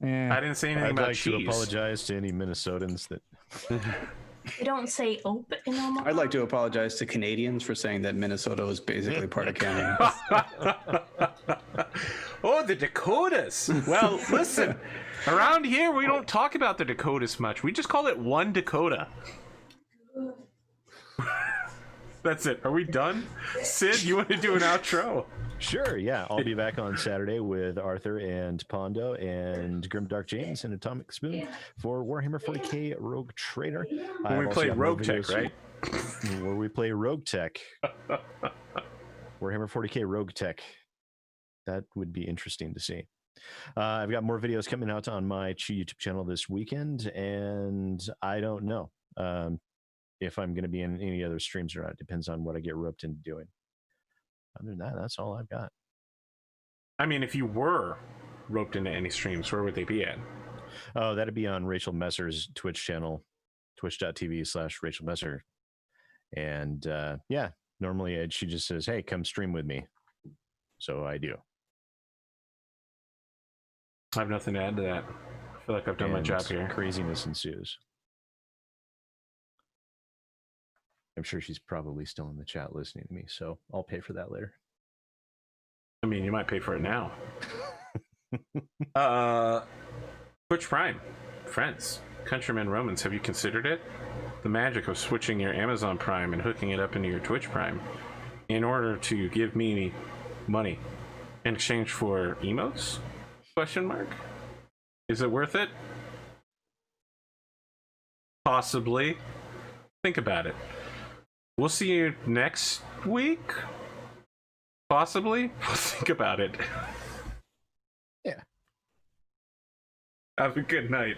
I Yeah. didn't say anything I'd about like to cheese. apologize to any Minnesotans that They don't say open in Omaha. I'd like to apologize to Canadians for saying that Minnesota was basically part of Canada. Oh, the Dakotas. Well, listen, around here we don't talk about the Dakotas much. We just call it one Dakota. That's it. Are we done? Sid, you want to do an outro? Sure, yeah. I'll be back on Saturday with Arthur and Pondo and Grimdark James and Atomic Spoon for Warhammer 40k Rogue Trader. When we play Rogue Tech, right? Where we play Rogue Tech. Warhammer 40k Rogue Tech. That would be interesting to see. I've got more videos coming out on my YouTube channel this weekend, and I don't know if I'm going to be in any other streams or not. It depends on what I get roped into doing. Other than that, that's all I've got. I mean, if you were roped into any streams, where would they be at? Oh, that'd be on Rachel Messer's Twitch channel, twitch.tv/Rachel Messer. And yeah, normally she just says, hey, come stream with me. So I do. I have nothing to add to that. I feel like I've done my And job here. Craziness ensues. I'm sure she's probably still in the chat listening to me, so I'll pay for that later. I mean, you might pay for it now. Twitch Prime. Friends, countrymen, Romans, have you considered it? The magic of switching your Amazon Prime and hooking it up into your Twitch Prime in order to give me money in exchange for emotes? Question mark. Is it worth it? Possibly. Think about it. We'll see you next week. Possibly. Think about it. Yeah. Have a good night.